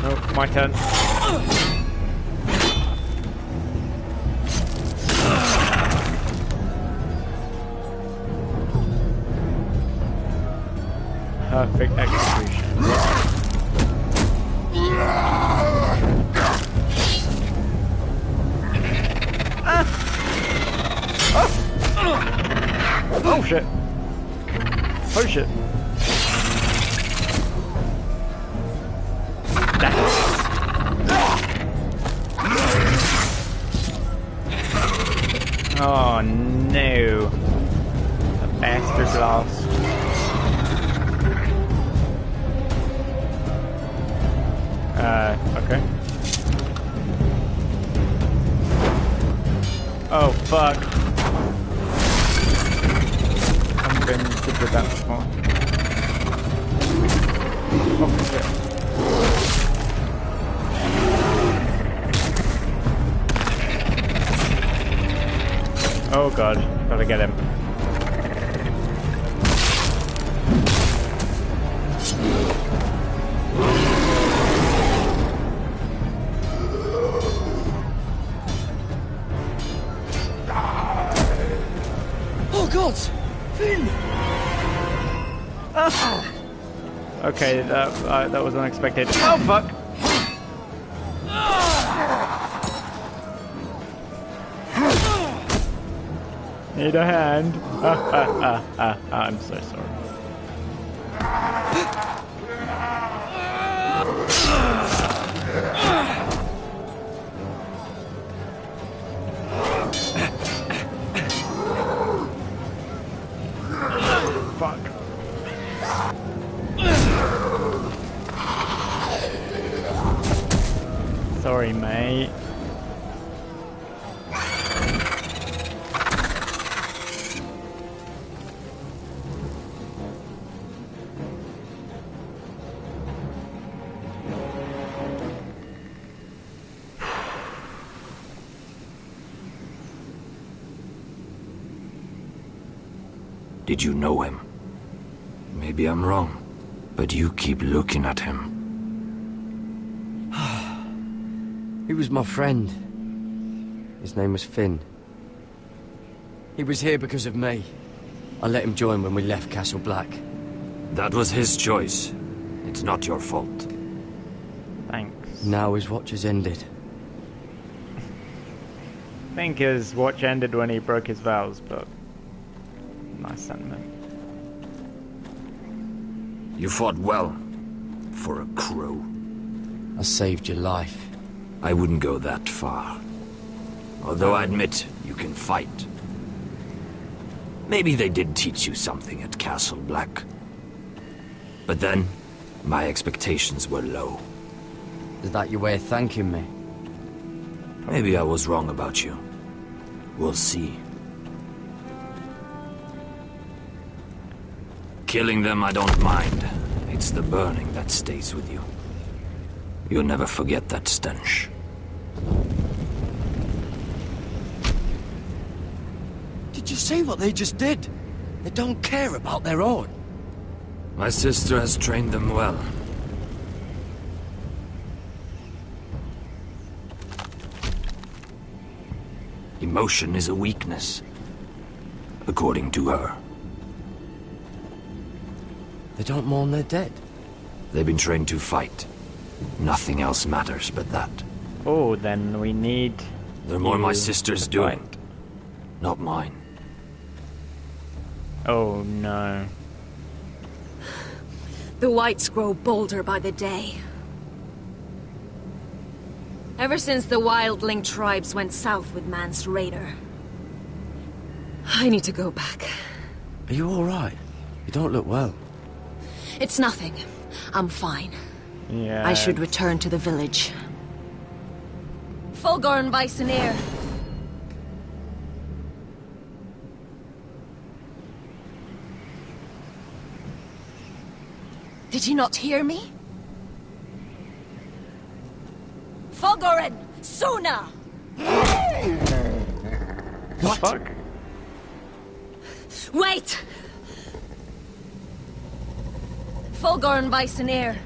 Oh, my turn. perfect execution. Oh shit! Oh shit! Oh no! The bastard's lost. Okay. Oh fuck. I've been good with that before. Oh shit. Oh god, gotta get him. Oh god! Finn! Ah. Okay, that was unexpected. Oh fuck! Need a hand. I'm so sorry. Fuck. Sorry, mate. Did you know him? Maybe I'm wrong, but you keep looking at him. He was my friend. His name was Finn. He was here because of me. I let him join when we left Castle Black. That was his choice. It's not your fault. Thanks. Now his watch has ended. I think his watch ended when he broke his vows, but nice sentiment. You fought well. For a crow. I saved your life. I wouldn't go that far. Although I admit, you can fight. Maybe they did teach you something at Castle Black. But then, my expectations were low. Is that your way of thanking me? Maybe I was wrong about you. We'll see. Killing them I don't mind. It's the burning that stays with you. You'll never forget that stench. Did you see what they just did? They don't care about their own. My sister has trained them well. Emotion is a weakness, according to her. They don't mourn their dead. They've been trained to fight. Nothing else matters but that. Oh, then we need... They're more my sister's doing, not mine. Oh no. The whites grow bolder by the day. Ever since the wildling tribes went south with Mance Raider. I need to go back. Are you alright? You don't look well. It's nothing. I'm fine. Yeah. I should return to the village. Fulgorn Bysonir. Did you not hear me? Fulgoren! Suna! What? Fuck? Wait! Fulgorn Bysonir.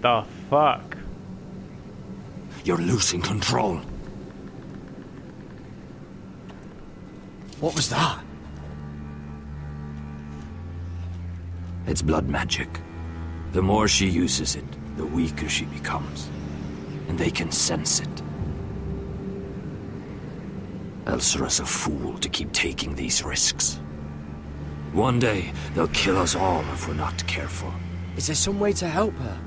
The fuck? You're losing control. What was that? It's blood magic. The more she uses it, the weaker she becomes. And they can sense it. Elsura's a fool to keep taking these risks. One day, they'll kill us all if we're not careful. Is there some way to help her?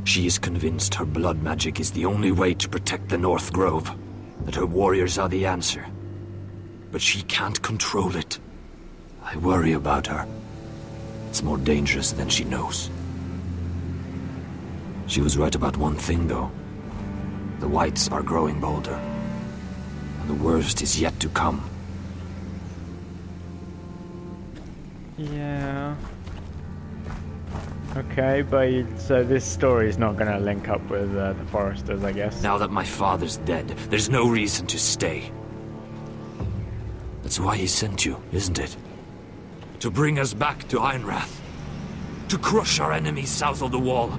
She is convinced her blood magic is the only way to protect the North Grove, that her warriors are the answer. But she can't control it. I worry about her. It's more dangerous than she knows. She was right about one thing, though. The Whites are growing bolder. And the worst is yet to come. Yeah. Okay, but so this story is not going to link up with the Foresters, I guess. Now that my father's dead, there's no reason to stay. That's why he sent you, isn't it? To bring us back to Ironrath. To crush our enemies south of the Wall.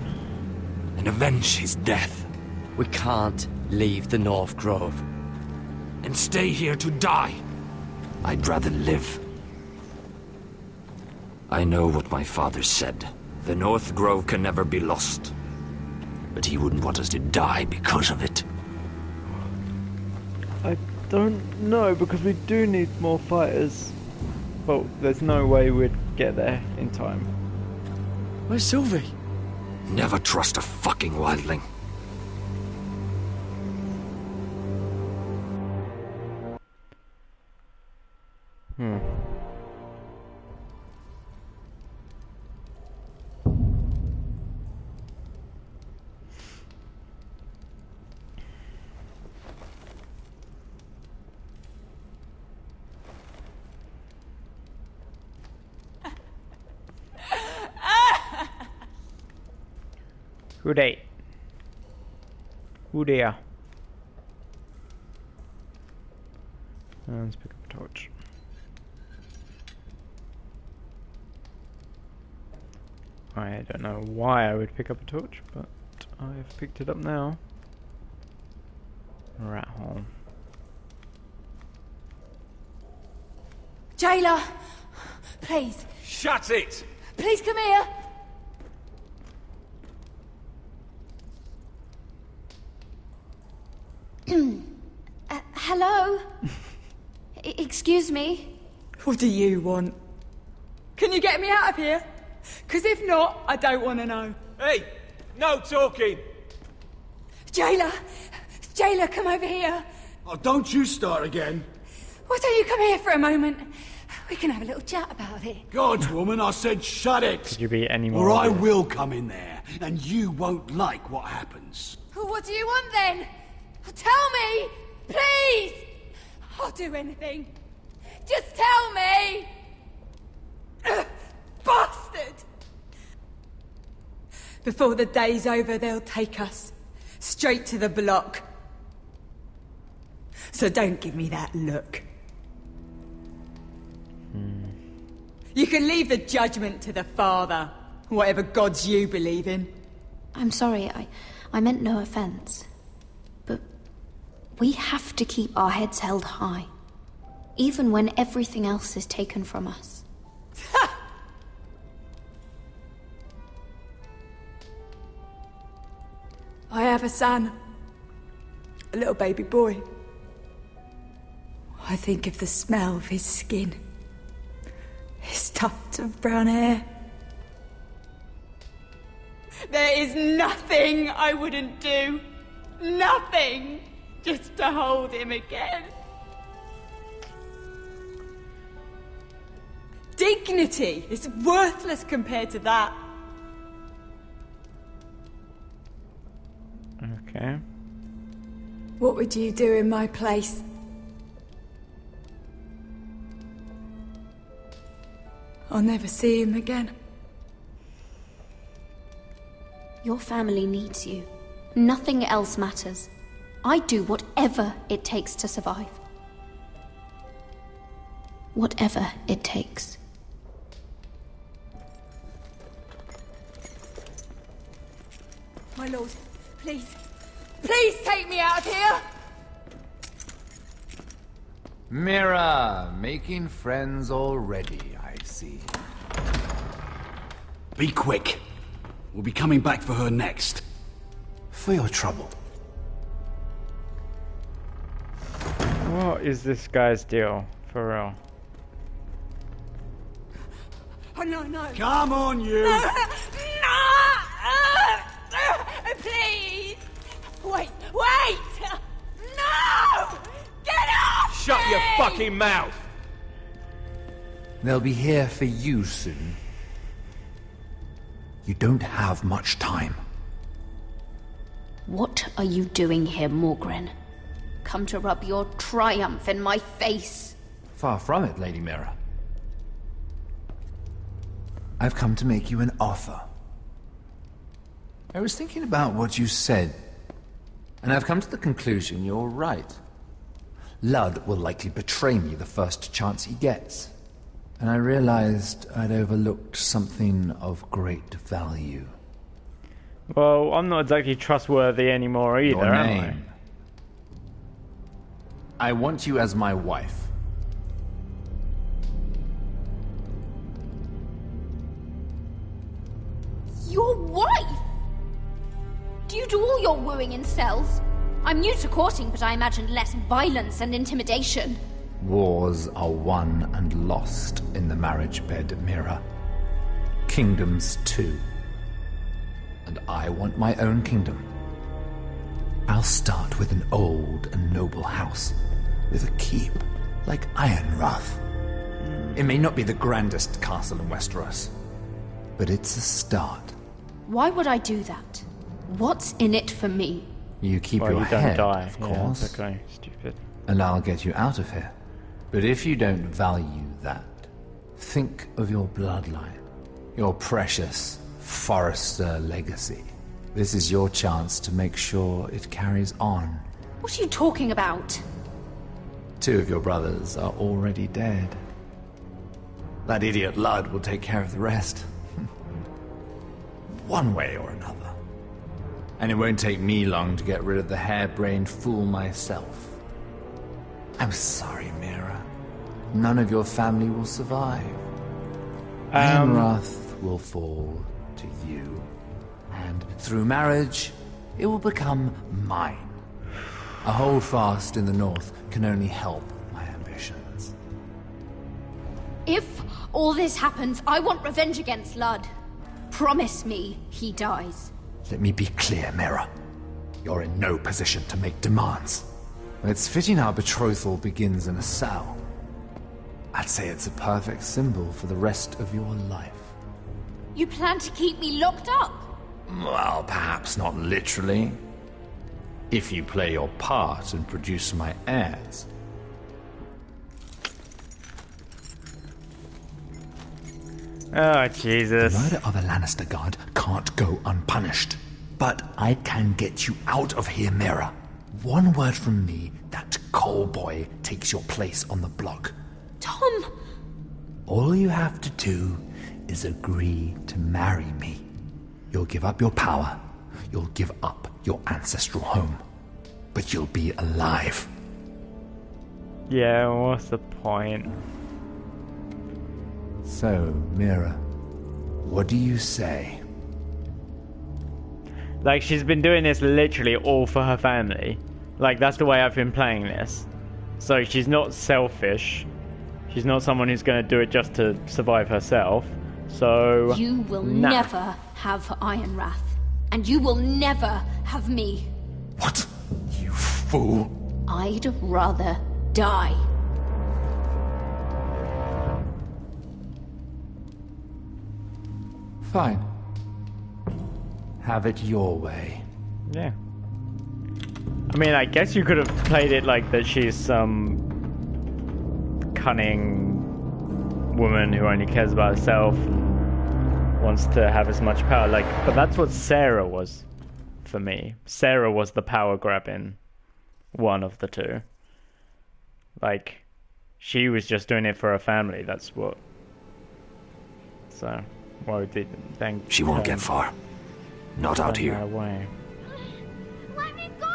And avenge his death. We can't leave the North Grove. And stay here to die. I'd rather live. I know what my father said. The North Grove can never be lost. But he wouldn't want us to die because of it. I don't know, because we do need more fighters. Well, there's no way we'd get there in time. Where's Sylvie? Never trust a fucking wildling. Who they? Who they are? Let's pick up a torch. I don't know why I would pick up a torch, but I've picked it up now. Rat hole. Jailer! Please. Shut it! Please come here! Hello? Excuse me? What do you want? Can you get me out of here? Because if not, I don't want to know. Hey! No talking! Jailer! Jailer, come over here! Oh, don't you start again. Why don't you come here for a moment? We can have a little chat about it. Gods, woman, I said shut it! Could you be any more Or I obvious? will come in there, and you won't like what happens. Well, what do you want then? Tell me! Please! I'll do anything. Just tell me! Bastard! Before the day's over, they'll take us straight to the block. So don't give me that look. You can leave the judgment to the Father, whatever gods you believe in. I'm sorry, I meant no offense. But we have to keep our heads held high, even when everything else is taken from us. I have a son. A little baby boy. I think of the smell of his skin. His tufts of brown hair. There is nothing I wouldn't do. Nothing. Just to hold him again. Dignity is worthless compared to that. Okay. What would you do in my place? I'll never see him again. Your family needs you. Nothing else matters. I'd do whatever it takes to survive. Whatever it takes. My lord, please. Please take me out of here! Mira, making friends already, I see. Be quick. We'll be coming back for her next. For your trouble. What is this guy's deal? For real. Oh, no. Come on, you! No! Please! Wait! No! Get off! Shut your fucking mouth! They'll be here for you soon. You don't have much time. What are you doing here, Morgren? Come to rub your triumph in my face. Far from it, Lady Mira. I've come to make you an offer. I was thinking about what you said, and I've come to the conclusion you're right. Ludd will likely betray me the first chance he gets. And I realized I'd overlooked something of great value. Well, I'm not exactly trustworthy anymore either, Your am name. I want you as my wife. Your wife? Do you do all your wooing in cells? I'm new to courting, but I imagined less violence and intimidation. Wars are won and lost in the marriage bed, Mira. Kingdoms too. And I want my own kingdom. I'll start with an old and noble house, with a keep, like Ironrath. It may not be the grandest castle in Westeros, but it's a start. Why would I do that? What's in it for me? You keep Well, your you don't head, die. of Yeah, course. that's okay. Stupid. And I'll get you out of here. But if you don't value that, think of your bloodline, your precious Forrester legacy. This is your chance to make sure it carries on. What are you talking about? 2 of your brothers are already dead. That idiot Ludd will take care of the rest. One way or another. And it won't take me long to get rid of the harebrained fool myself. I'm sorry, Mira. None of your family will survive. Ironrath will fall to you. And through marriage, it will become mine. A holdfast in the north can only help my ambitions. If all this happens, I want revenge against Ludd. Promise me he dies. Let me be clear, Mira. You're in no position to make demands. It's fitting our betrothal begins in a cell. I'd say it's a perfect symbol for the rest of your life. You plan to keep me locked up? Well, perhaps not literally. If you play your part and produce my heirs. Oh, Jesus. The murder of a Lannister guard can't go unpunished. But I can get you out of here, Mira. One word from me, that coal boy takes your place on the block. Tom! All you have to do is agree to marry me. You'll give up your power. You'll give up your ancestral home. But you'll be alive. Yeah, what's the point? So, Mira, what do you say? Like, she's been doing this literally all for her family. Like, that's the way I've been playing this. So she's not selfish. She's not someone who's going to do it just to survive herself. So... You will never have Ironrath. And you will never have me. What? You fool. I'd rather die. Fine. Have it your way. Yeah. I mean, I guess you could have played it like that she's some cunning woman who only cares about herself and wants to have as much power. Like, but that's what Sarah was for me. Sarah was the power grabbing one of the two. Like, she was just doing it for her family. That's what. So, why did thank? She won't get far. Not out here. Let me go!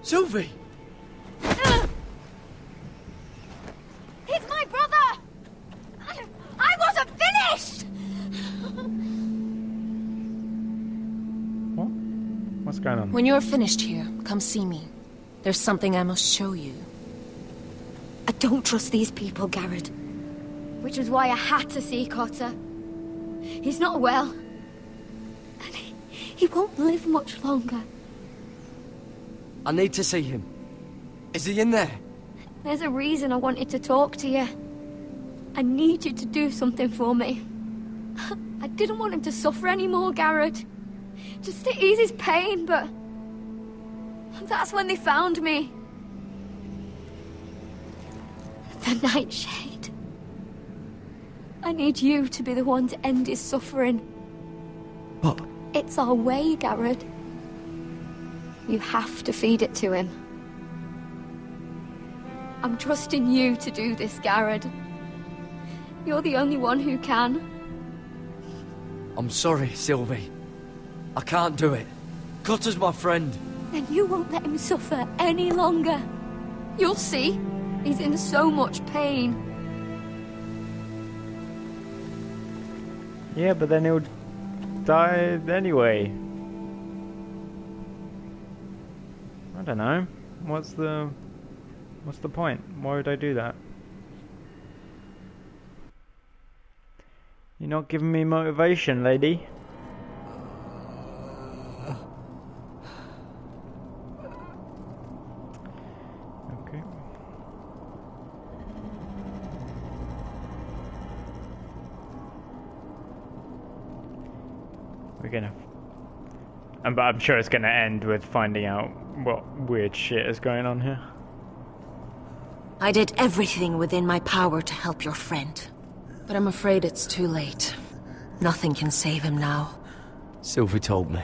Sylvie! He's my brother! I wasn't finished! What? What's going on? When you're finished here, come see me. There's something I must show you. I don't trust these people, Garrett. Which was why I had to see Cotter. He's not well. And he won't live much longer. I need to see him. Is he in there? There's a reason I wanted to talk to you. I need you to do something for me. I didn't want him to suffer anymore, Garrett. Just to ease his pain, but... that's when they found me. The Nightshade. I need you to be the one to end his suffering. What? It's our way, Garrett. You have to feed it to him. I'm trusting you to do this, Garrett. You're the only one who can. I'm sorry, Sylvie. I can't do it. Cotter's my friend. Then you won't let him suffer any longer. You'll see. He's in so much pain. Yeah, but then he'll die anyway. I don't know. What's the point? Why would I do that? You're not giving me motivation, lady. Okay. We're gonna... but I'm sure it's gonna end with finding out what weird shit is going on here. I did everything within my power to help your friend. But I'm afraid it's too late. Nothing can save him now. Sylvie told me.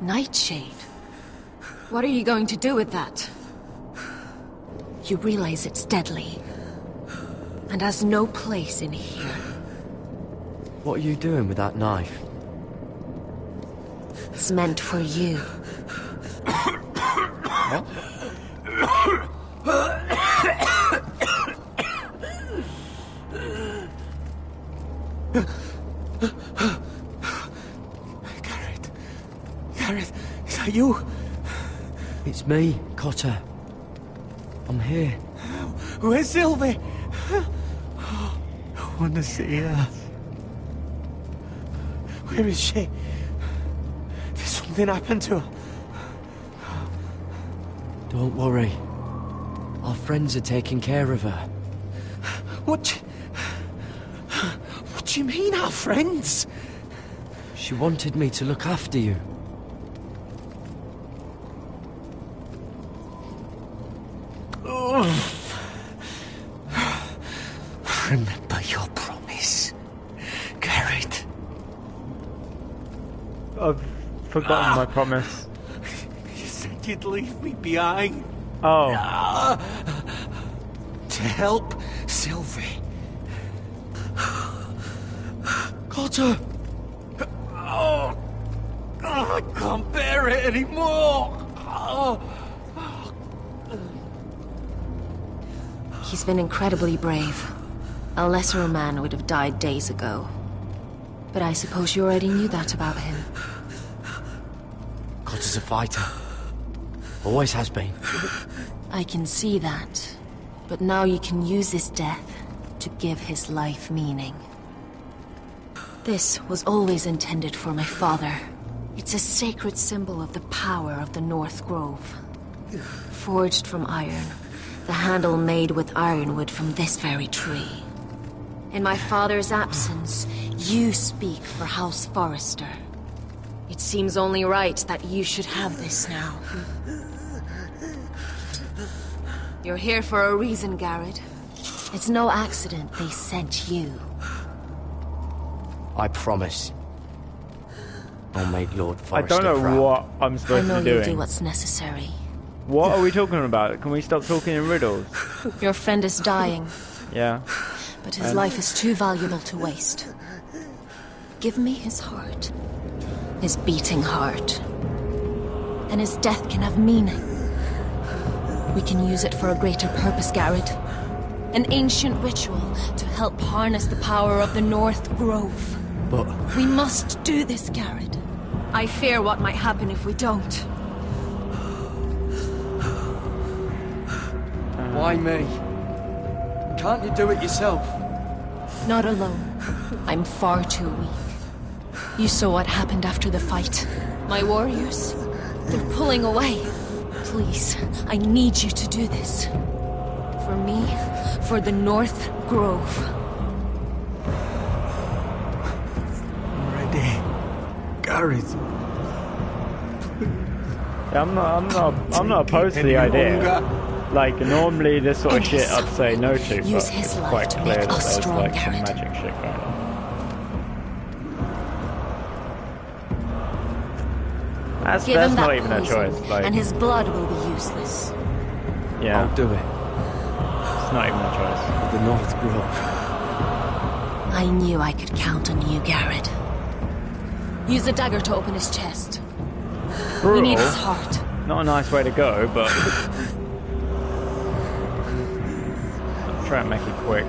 Nightshade? What are you going to do with that? You realize it's deadly. And has no place in here. What are you doing with that knife? It's meant for you. What? Garrett, is that you? It's me, Cotter. I'm here. Where's Sylvie? I want to see her. Where is she? Did something happen to her? Don't worry. Our friends are taking care of her. What do you mean, our friends? She wanted me to look after you. Remember your promise, Garrett. I've forgotten my promise. You said you'd leave me behind. Oh. To help Sylvie. Cotter! Oh, I can't bear it anymore! He's been incredibly brave. A lesser man would have died days ago. But I suppose you already knew that about him. Cotter's a fighter. Always has been. I can see that. But now you can use his death to give his life meaning. This was always intended for my father. It's a sacred symbol of the power of the North Grove. Forged from iron, the handle made with ironwood from this very tree. In my father's absence, you speak for House Forrester. It seems only right that you should have this now. You're here for a reason, Garrett. It's no accident they sent you. I promise. I'll make Lord I Forrester don't know proud. what I'm supposed to be I know you'll doing. do what's necessary. What are we talking about? Can we stop talking in riddles? Your friend is dying, Yeah. but his life is too valuable to waste. Give me his heart. His beating heart. and his death can have meaning. We can use it for a greater purpose, Garrett. An ancient ritual to help harness the power of the North Grove. But... We must do this, Garrett. I fear what might happen if we don't. Why me? Can't you do it yourself? Not alone. I'm far too weak. You saw what happened after the fight. My warriors, they're pulling away. Please, I need you to do this. For me, for the North Grove. I'm ready. Gareth. Yeah, I'm not opposed to the idea. Like, normally this sort of shit I'd say no to, but it's quite clear that there's like some magic shit going on. That's not even a choice. Like, and his blood will be useless. Yeah. I'll do it. It's not even a choice. The North Grove. I knew I could count on you, Garrett. Use the dagger to open his chest. Brutal. We need his heart. Not a nice way to go, but I'll try and make it quick.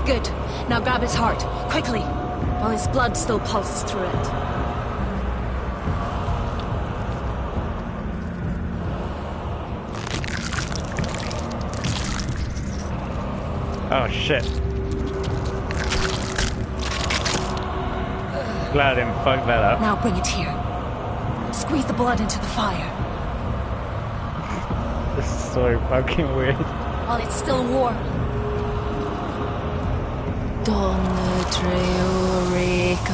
Good. Now grab his heart, quickly, while his blood still pulses through it. Oh shit. Glad I didn't fuck that up. Now bring it here. Squeeze the blood into the fire. This is so fucking weird. While it's still warm. Donne treurigheid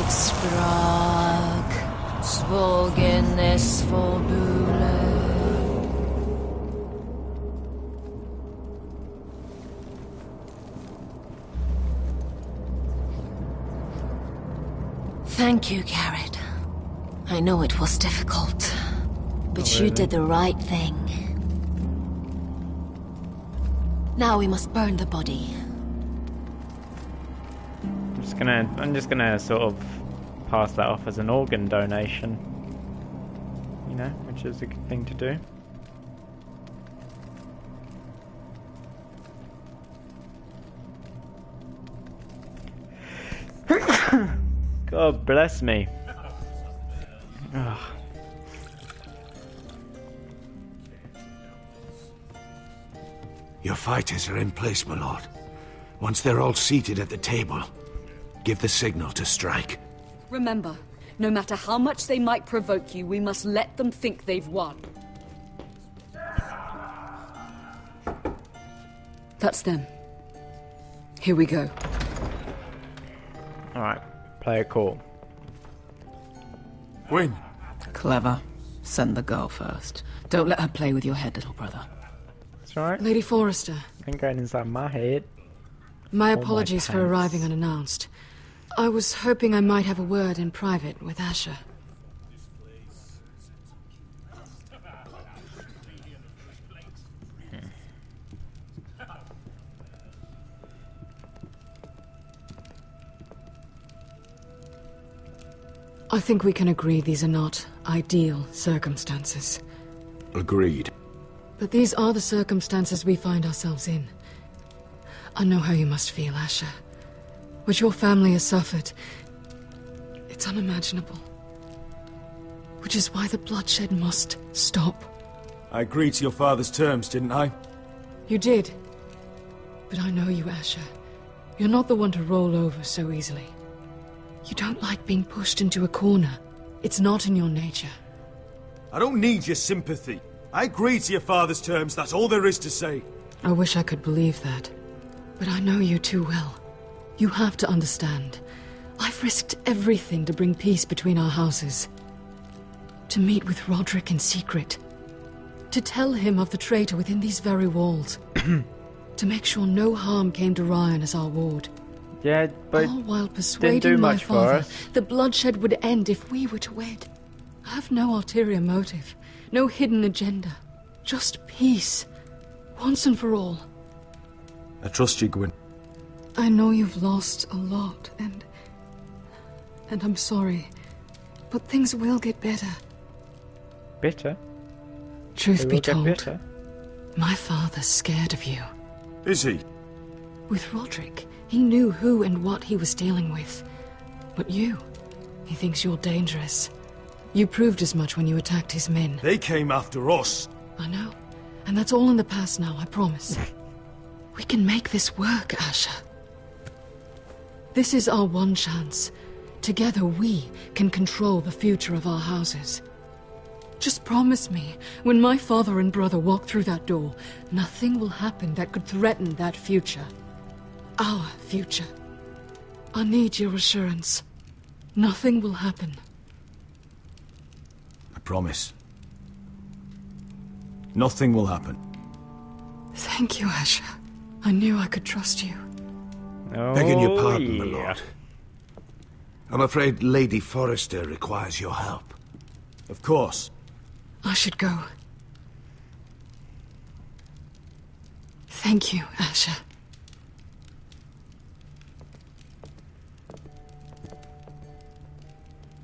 sprak, Svogenes forbule. Thank you, Garrett. I know it was difficult, but you did the right thing. Now we must burn the body. I'm just gonna sort of pass that off as an organ donation. You know, which is a good thing to do. God bless me. Ugh. Your fighters are in place, my lord. Once they're all seated at the table, give the signal to strike. Remember, no matter how much they might provoke you, we must let them think they've won. That's them. Here we go. Alright, play it cool. Win. Clever. Send the girl first. Don't let her play with your head, little brother. That's right. Lady Forrester. Been going inside my head. My apologies for arriving unannounced. I was hoping I might have a word in private with Asher. I think we can agree these are not ideal circumstances. Agreed. But these are the circumstances we find ourselves in. I know how you must feel, Asher. What your family has suffered, it's unimaginable. Which is why the bloodshed must stop. I agreed to your father's terms, didn't I? You did. But I know you, Asher. You're not the one to roll over so easily. You don't like being pushed into a corner. It's not in your nature. I don't need your sympathy. I agreed to your father's terms, that's all there is to say. I wish I could believe that. But I know you too well. You have to understand. I've risked everything to bring peace between our houses. To meet with Roderick in secret. To tell him of the traitor within these very walls. To make sure no harm came to Ryan as our ward. Yeah, but all while didn't persuading do my much for father us. the bloodshed would end if we were to wed. I have no ulterior motive, no hidden agenda. Just peace Once and for all. I trust you, Gwyn. I know you've lost a lot, and I'm sorry. But things will get better. Bitter? Truth be told, bitter? my father's scared of you. Is he? With Roderick, he knew who and what he was dealing with. But you, he thinks you're dangerous. You proved as much when you attacked his men. They came after us. I know. And that's all in the past now, I promise. We can make this work, Asher. This is our one chance. Together we can control the future of our houses. Just promise me, when my father and brother walk through that door, nothing will happen that could threaten that future. Our future. I need your assurance. Nothing will happen. I promise. Nothing will happen. Thank you, Asher. I knew I could trust you. Oh, Begging your pardon, my lord. I'm afraid Lady Forrester requires your help. Of course. I should go. Thank you, Asher.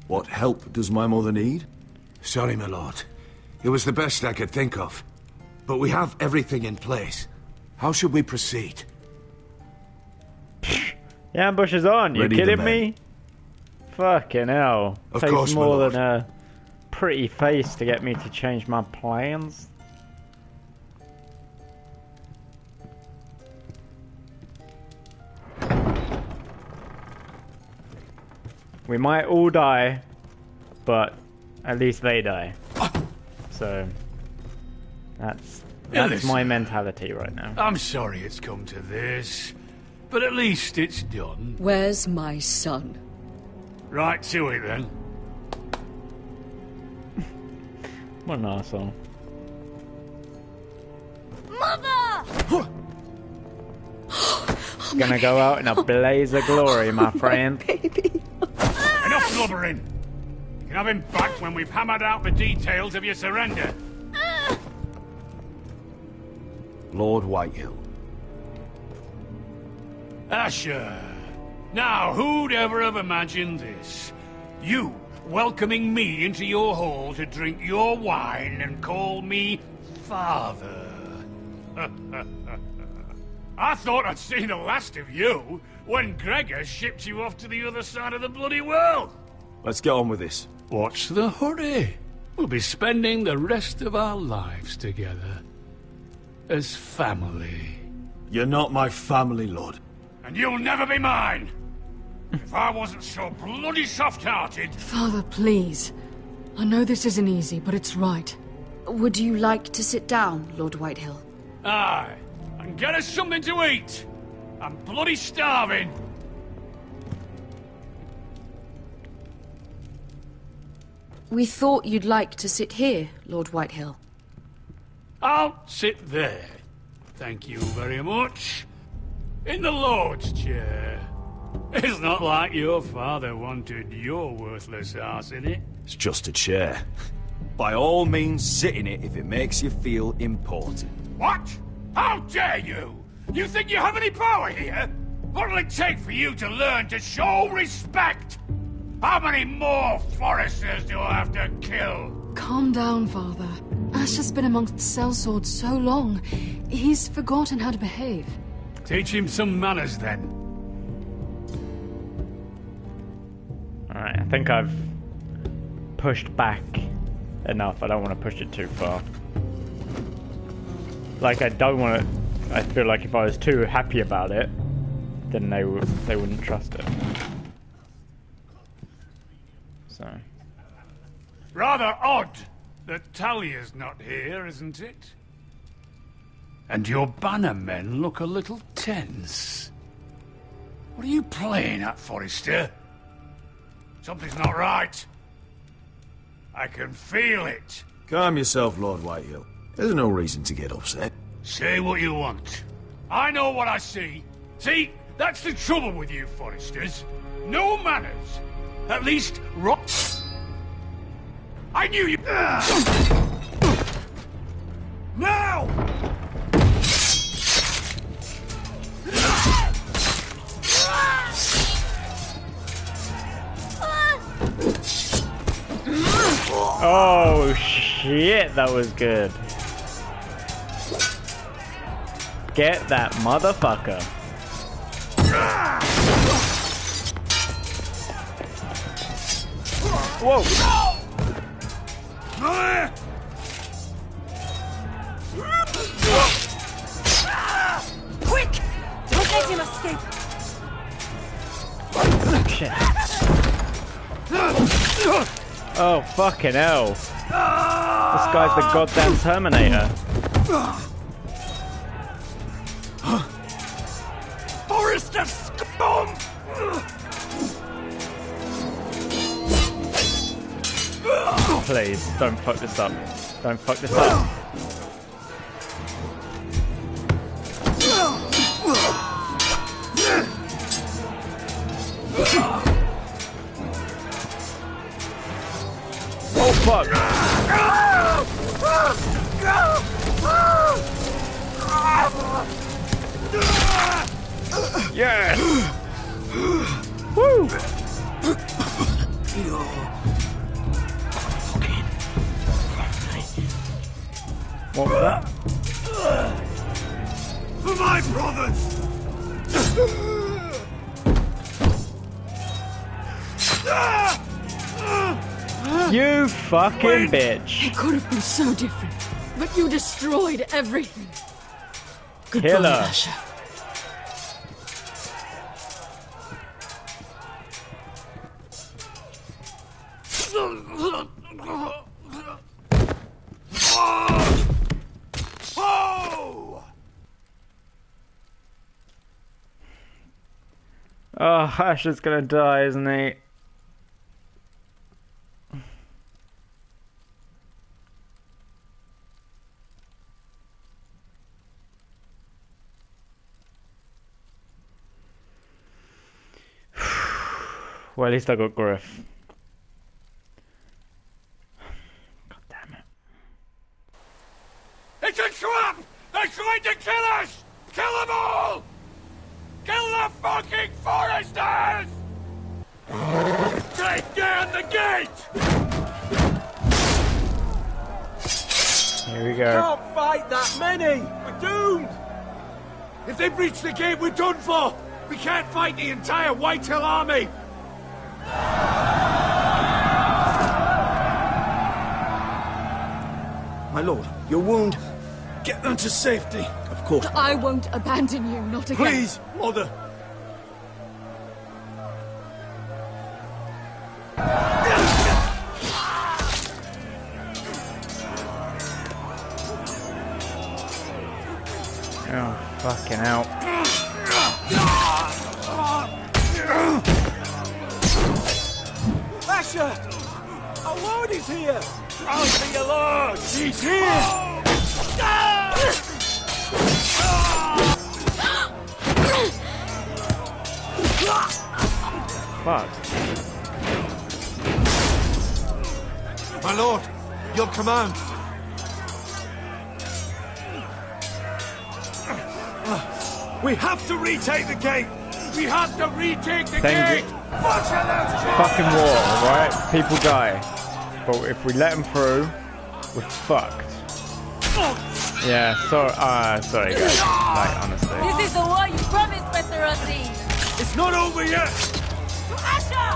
What help does my mother need? Sorry, my lord. It was the best I could think of. But we have everything in place. How should we proceed? The ambush is on. You Ready kidding the me? Fucking hell. Of Takes course, my more lord. than a pretty face to get me to change my plans. We might all die, but at least they die. So that's listen. my mentality right now. I'm sorry it's come to this, but at least it's done. Where's my son? Right to it then. What an arsehole. Mother! Gonna go out in a blaze of glory, my friend. Enough blubbering. You can have him back when we've hammered out the details of your surrender. Lord Whitehill. Asher. Now, who'd ever have imagined this? You welcoming me into your hall to drink your wine and call me father. I thought I'd seen the last of you when Gregor shipped you off to the other side of the bloody world. Let's get on with this. What's the hurry? We'll be spending the rest of our lives together. As family. You're not my family, Lord. And you'll never be mine! If I wasn't so bloody soft-hearted... Father, please. I know this isn't easy, but it's right. Would you like to sit down, Lord Whitehill? Aye, and get us something to eat. I'm bloody starving. We thought you'd like to sit here, Lord Whitehill. I'll sit there. Thank you very much. In the Lord's chair. It's not like your father wanted your worthless ass in it. It's just a chair. By all means, sit in it if it makes you feel important. What? How dare you? You think you have any power here? What'll it take for you to learn to show respect? How many more Foresters do I have to kill? Calm down, Father. Ash has been amongst sellswords so long, he's forgotten how to behave. Teach him some manners, then. Alright, I think I've pushed back enough. I don't want to push it too far. Like, I don't want to... I feel like if I was too happy about it, then they wouldn't trust it. So... Rather odd that Talia's not here, isn't it? And your banner men look a little tense. What are you playing at, Forrester? Something's not right. I can feel it. Calm yourself, Lord Whitehill. There's no reason to get upset. Say what you want. I know what I see. See, that's the trouble with you Forresters. No manners. At least I knew you. Now! Oh shit, that was good. Get that motherfucker. Whoa. Quick! Don't let him escape! Shit. Oh, fucking hell. This guy's the goddamn Terminator. Forrester scum! Please, don't fuck this up. Don't fuck this up. Oh fuck! Yes! Woo! What was that? For my brothers! You fucking bitch! It could have been so different, but you destroyed everything. Goodbye, Killer. Asher. Oh, Asher's gonna die, isn't he? Well, at least I got Griff. God damn it. It's a trap! They're trying to kill us! Kill them all! Kill the fucking foresters! Take down the gate! Here we go. Can't fight that many! We're doomed! If they breach the gate, we're done for! We can't fight the entire Whitehill army! My lord, your wound. Get them to safety. Of course. I won't abandon you, not again. Please, Mother. Oh, fucking hell. Asher! Our lord is here! I'll be your lord! He's here! Fuck. My lord, your command. We have to retake the gate! We have to retake the gate! Fucking war, alright? People die. But if we let them through, we're fucked. Yeah, sorry guys. Like, honestly. This is the war you promised, Westerosi! It's not over yet! Asher!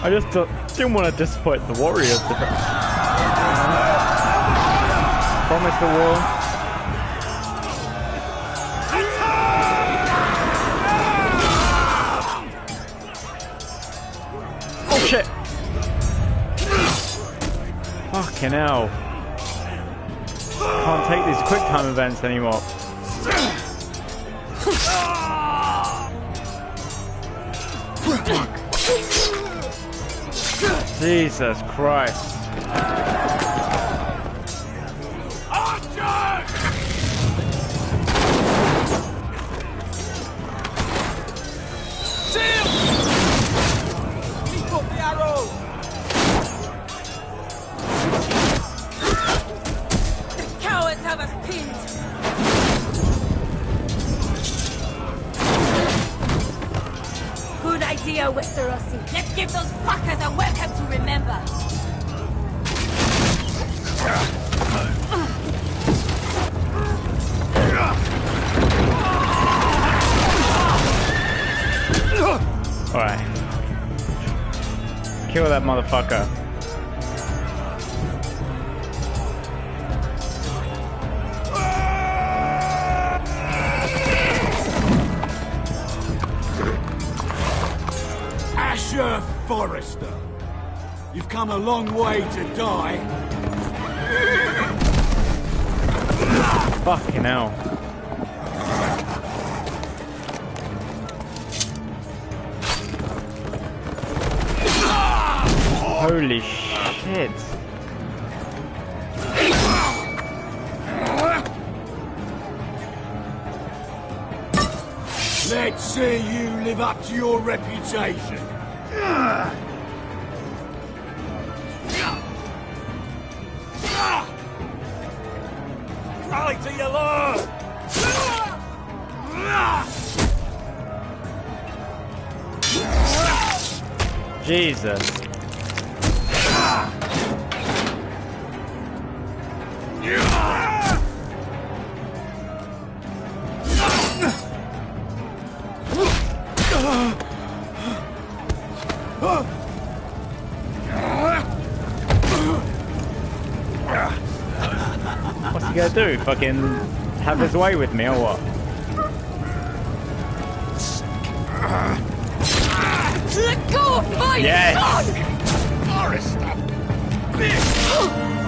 I just didn't want to disappoint the warriors. Promise the war. Oh shit! Fucking hell. Can't take these quick time events anymore. Jesus Christ. Keep up the arrow! The cowards have us pinned! Good idea, Westerosi. Let's give those fuckers a welcome to remember. Alright. Kill that motherfucker. Asher Forrester, you've come a long way to die. Fucking hell. Holy shit. Let's see you live up to your reputation. Rally to your lord! Jesus. What's he gonna do? Fucking have his way with me or what? Let go of my Yes. son! Forrester!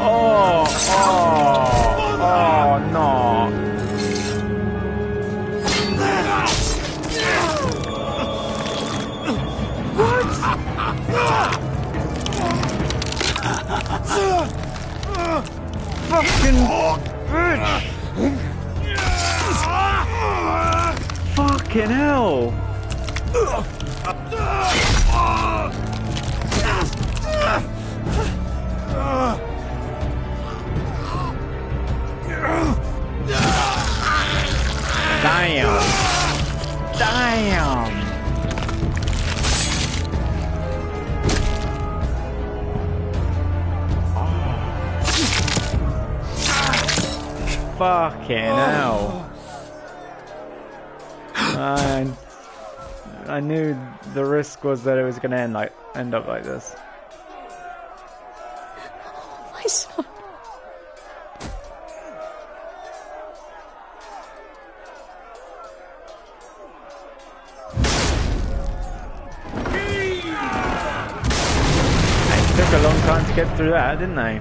Oh no. Fucking bitch! Fucking hell! Damn! Damn! Fucking hell. I knew the risk was that it was gonna end up like this. My son. It took a long time to get through that, didn't they?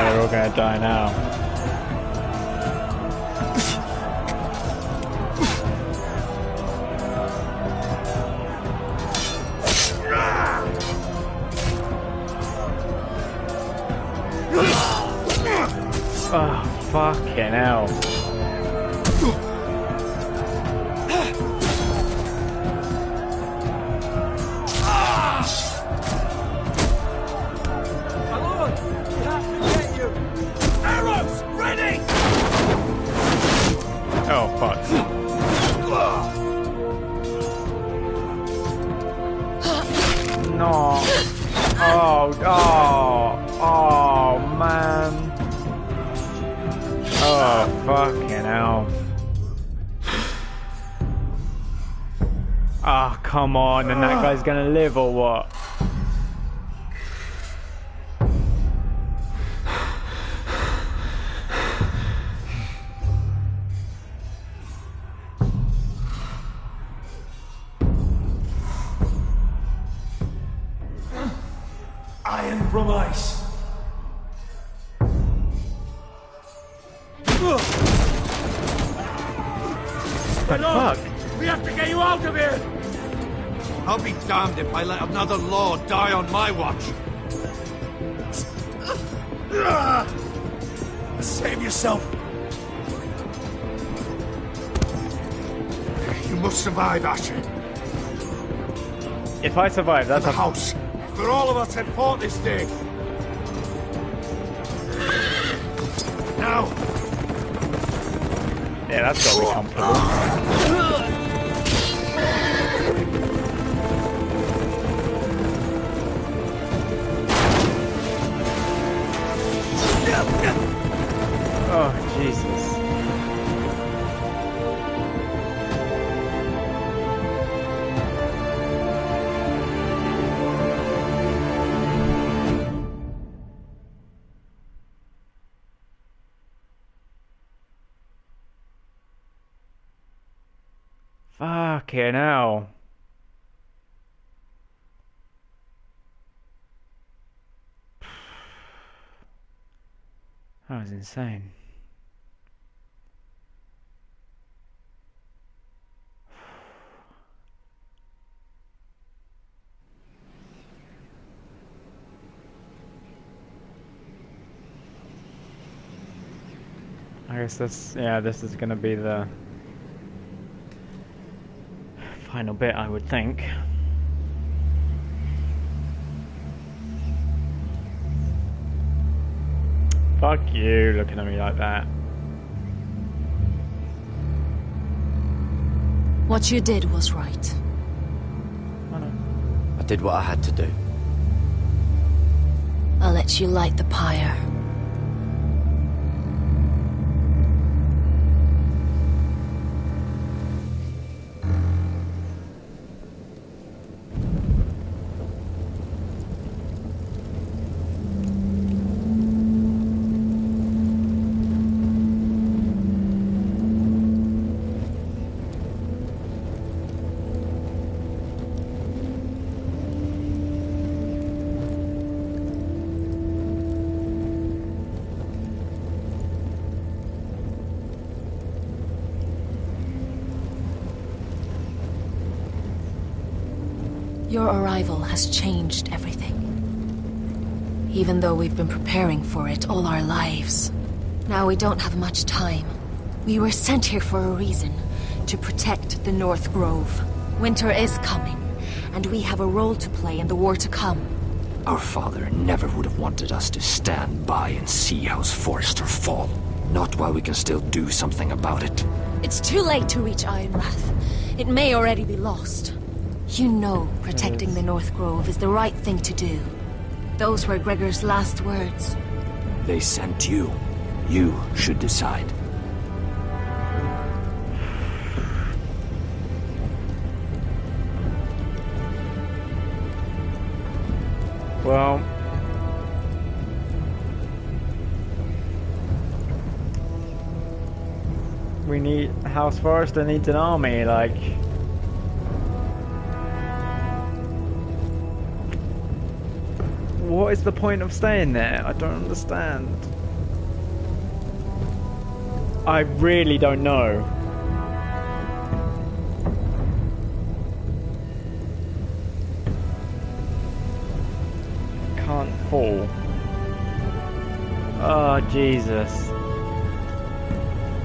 We're all gonna die now. Oh, fucking hell. Oh, fuck. No. Oh, man. Oh, fucking hell. Ah, oh, come on. And that guy's gonna live or what? Iron from ice. What the fuck? We have to get you out of here! I'll be damned if I let another lord die on my watch. Save yourself. You must survive, Asher. If I survive, that's a house. For all of us had fought this day. Now, Yeah, that's gotta be comfortable. Oh, Jesus. Fucking hell. That was insane. I guess this is gonna be the final bit, I would think. Fuck you, looking at me like that. What you did was right. I did what I had to do. I'll let you light the pyre. Your arrival has changed everything. Even though we've been preparing for it all our lives. Now we don't have much time. We were sent here for a reason. To protect the North Grove. Winter is coming, and we have a role to play in the war to come. Our father never would have wanted us to stand by and see House Forrester fall. Not while we can still do something about it. It's too late to reach Ironrath. It may already be lost. You know protecting the North Grove is the right thing to do. Those were Gregor's last words. They sent you. You should decide. Well, we need House Forrester needs an army, like. What is the point of staying there? I don't understand. I really don't know. Can't fall. Oh, Jesus.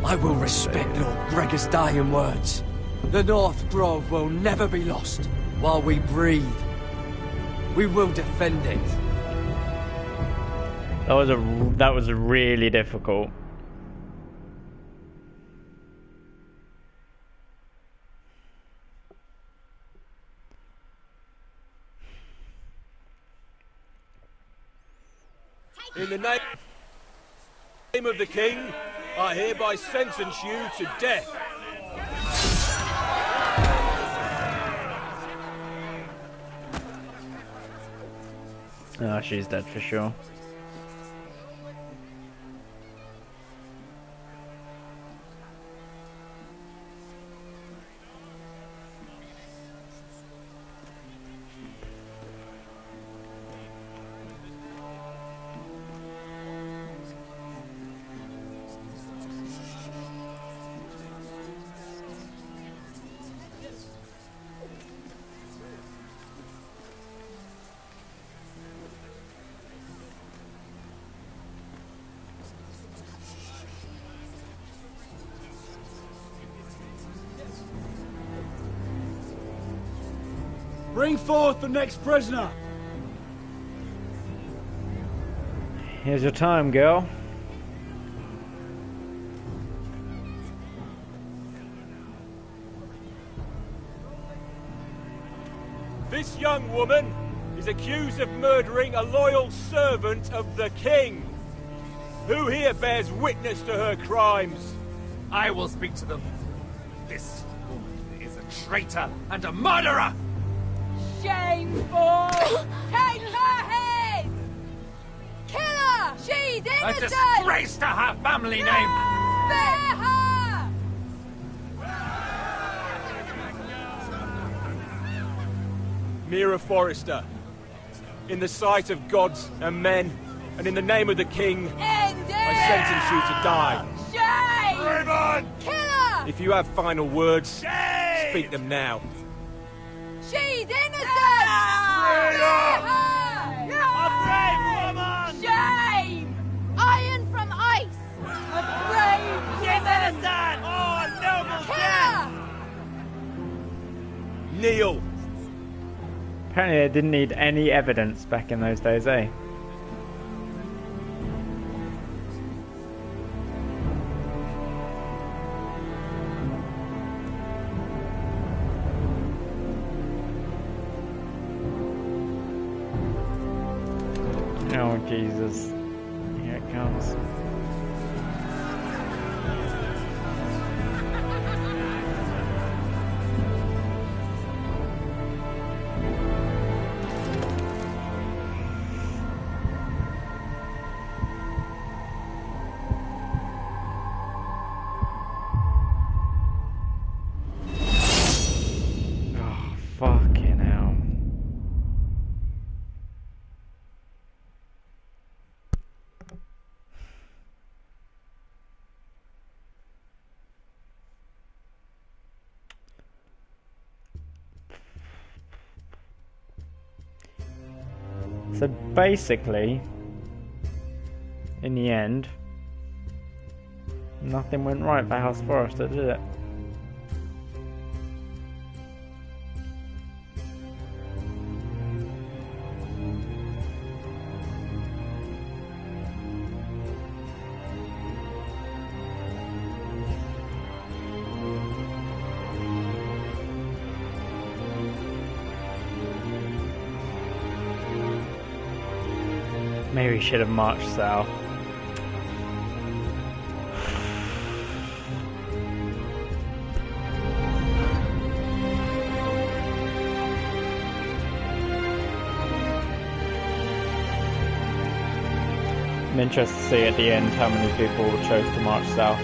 I will respect Lord Gregor's dying words. The North Grove will never be lost while we breathe. We will defend it. That was really difficult. In the name of the King, I hereby sentence you to death. Oh, she's dead for sure. Bring forth the next prisoner. Here's your time, girl. This young woman is accused of murdering a loyal servant of the king. Who here bears witness to her crimes? I will speak to them. This woman is a traitor and a murderer! Shameful! Take her head! Kill her! She's innocent! A disgrace to her family name! Spare her! Mira Forrester, in the sight of gods and men, and in the name of the king, I sentence you to die. Shame! Raven! Kill her! If you have final words, speak them now. She's innocent! Spare her! A brave woman! Shame! Iron from ice! A brave woman! Oh, a noble Kill her! Kneel! Apparently they didn't need any evidence back in those days, eh? Oh, Jesus. Here it comes. Oh, fucking hell. So basically, in the end, nothing went right for House Forrester, did it? Maybe we should have marched south. I'm interested to see at the end how many people chose to march south.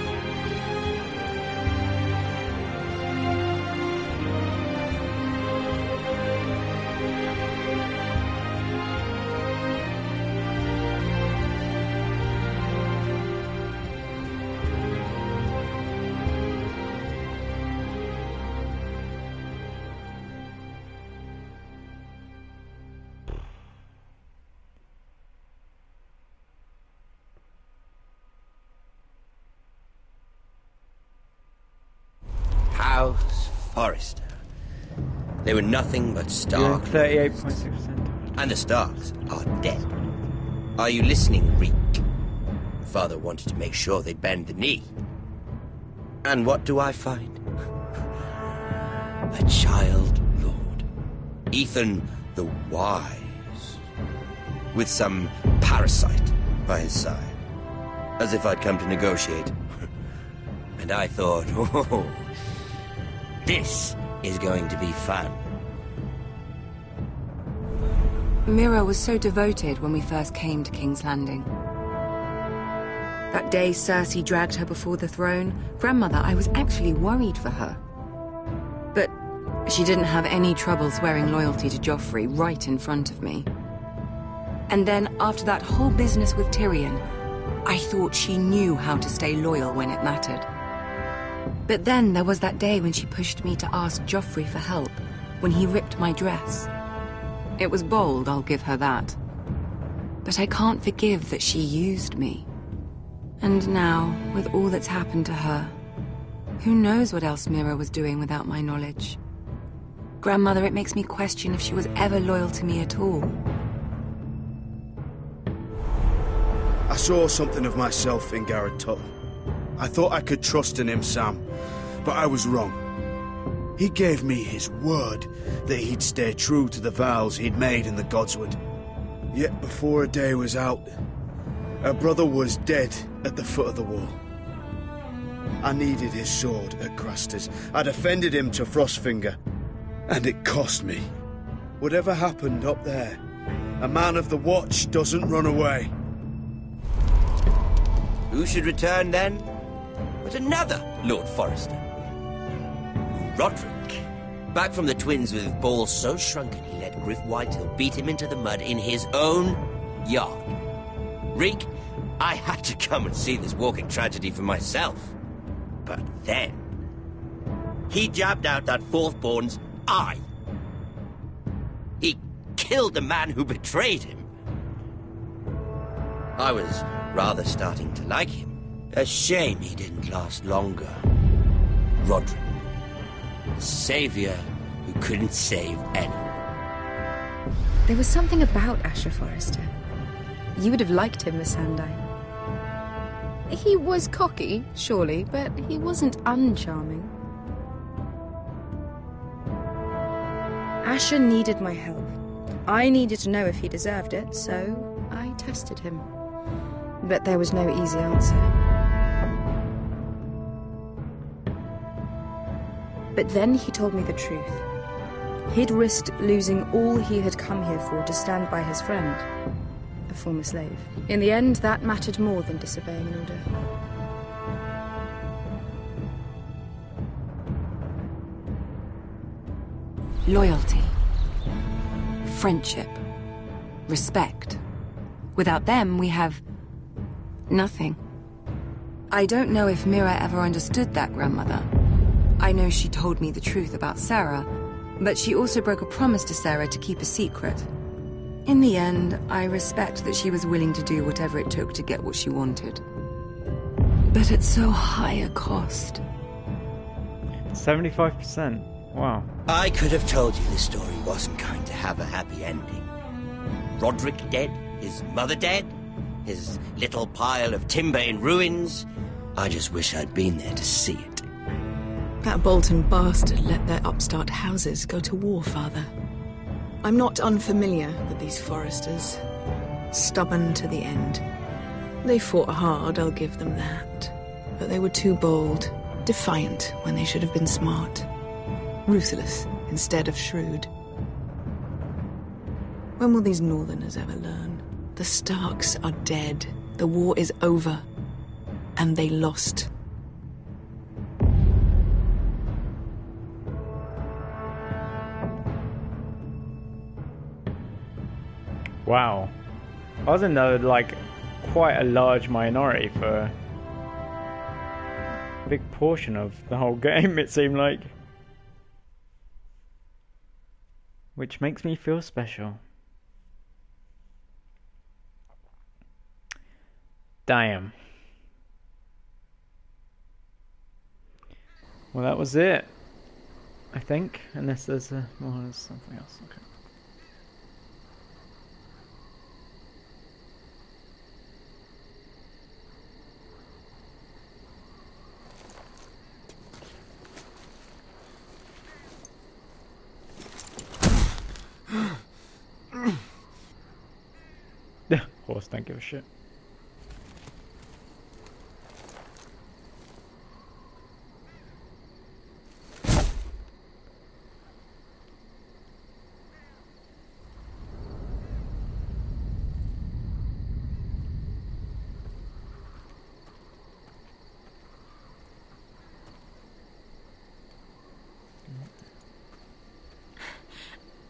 House Forrester. They were nothing but Stark. 38.6%. And the Starks are dead. Are you listening, Reek? Father wanted to make sure they'd bend the knee. And what do I find? A child lord. Ethan the Wise. With some parasite by his side. As if I'd come to negotiate. And I thought, oh, this is going to be fun. Mira was so devoted when we first came to King's Landing. That day Cersei dragged her before the throne, Grandmother, I was actually worried for her. But she didn't have any trouble swearing loyalty to Joffrey right in front of me. And then, after that whole business with Tyrion, I thought she knew how to stay loyal when it mattered. But then there was that day when she pushed me to ask Joffrey for help, when he ripped my dress. It was bold, I'll give her that. But I can't forgive that she used me. And now, with all that's happened to her, who knows what else Mira was doing without my knowledge? Grandmother, it makes me question if she was ever loyal to me at all. I saw something of myself in Garrett Tuttle. I thought I could trust in him, Sam, but I was wrong. He gave me his word that he'd stay true to the vows he'd made in the Godswood. Yet before a day was out, her brother was dead at the foot of the wall. I needed his sword at Craster's. I defended him to Frostfinger, and it cost me. Whatever happened up there, a man of the Watch doesn't run away. Who should return then? But another Lord Forrester. Roderick. Back from the Twins with balls so shrunken he let Griff Whitehill beat him into the mud in his own yard. Reek, I had to come and see this walking tragedy for myself. But then, he jabbed out that fourth-born's eye. He killed the man who betrayed him. I was rather starting to like him. A shame he didn't last longer. Roderick. The savior who couldn't save anyone. There was something about Asher Forrester. You would have liked him, Miss Sandine. He was cocky, surely, but he wasn't uncharming. Asher needed my help. I needed to know if he deserved it, so I tested him. But there was no easy answer. But then he told me the truth. He'd risked losing all he had come here for to stand by his friend, a former slave. In the end, that mattered more than disobeying an order. Loyalty. Friendship. Respect. Without them, we have nothing. I don't know if Mira ever understood that, Grandmother. I know she told me the truth about Sarah, but she also broke a promise to Sarah to keep a secret. In the end, I respect that she was willing to do whatever it took to get what she wanted. But at so high a cost. 75%. Wow. I could have told you this story wasn't going to have a happy ending. Roderick dead, his mother dead, his little pile of timber in ruins. I just wish I'd been there to see it. That Bolton bastard let their upstart houses go to war, Father. I'm not unfamiliar with these Forresters. Stubborn to the end. They fought hard, I'll give them that. But they were too bold, defiant when they should have been smart. Ruthless instead of shrewd. When will these Northerners ever learn? The Starks are dead. The war is over. And they lost. Wow. I was in like quite a large minority for a big portion of the whole game, it seemed like. Which makes me feel special. Damn. Well, that was it, I think, unless there's there's something else. Okay. Horse don't give a shit.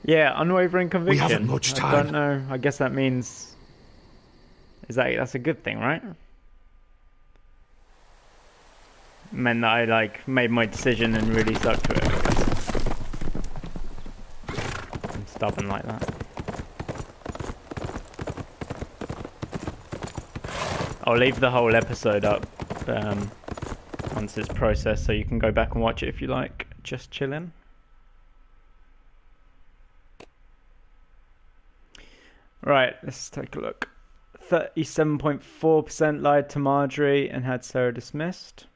Yeah, unwavering conviction. We haven't much time. I don't know. I guess that means that's a good thing, right? Meant that I like made my decision and really stuck to it, I guess. I'm stubborn like that. I'll leave the whole episode up once it's processed, so you can go back and watch it if you like. Just chilling. Right, let's take a look. 37.4% lied to Marjorie and had Sarah dismissed.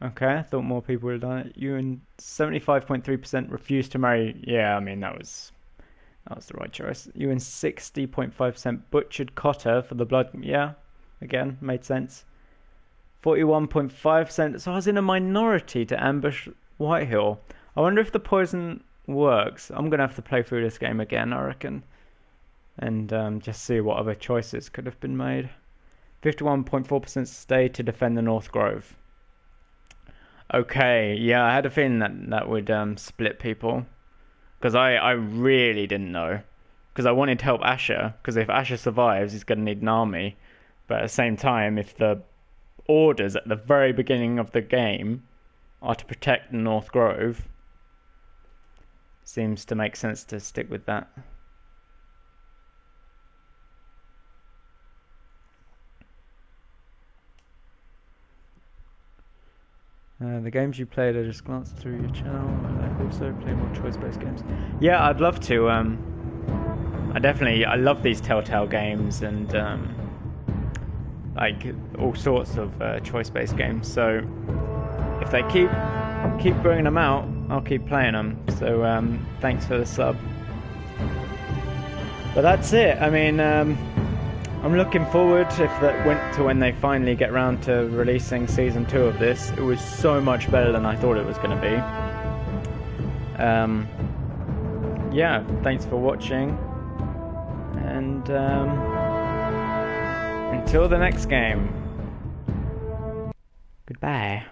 Okay, I thought more people would have done it. Ewan 75.3% refused to marry. Yeah, I mean that was the right choice. Ewan 60.5% butchered Cotter for the blood. Yeah, again, made sense. 41.5%. So I was in a minority to ambush Whitehill. I wonder if the poison works. I'm gonna have to play through this game again, I reckon, and just see what other choices could have been made. 51.4% stay to defend the North Grove. Okay, yeah, I had a feeling that would split people, because I really didn't know, because I wanted to help Asher, because if Asher survives, he's going to need an army, but at the same time, if the orders at the very beginning of the game are to protect the North Grove, seems to make sense to stick with that. The games you played, I just glanced through your channel, and I also play more choice-based games. Yeah, I'd love to. I love these Telltale games and like all sorts of choice-based games. So if they keep bringing them out, I'll keep playing them. So thanks for the sub. But that's it. I mean, I'm looking forward when they finally get around to releasing season 2 of this. It was so much better than I thought it was going to be. Yeah, thanks for watching, and until the next game, goodbye.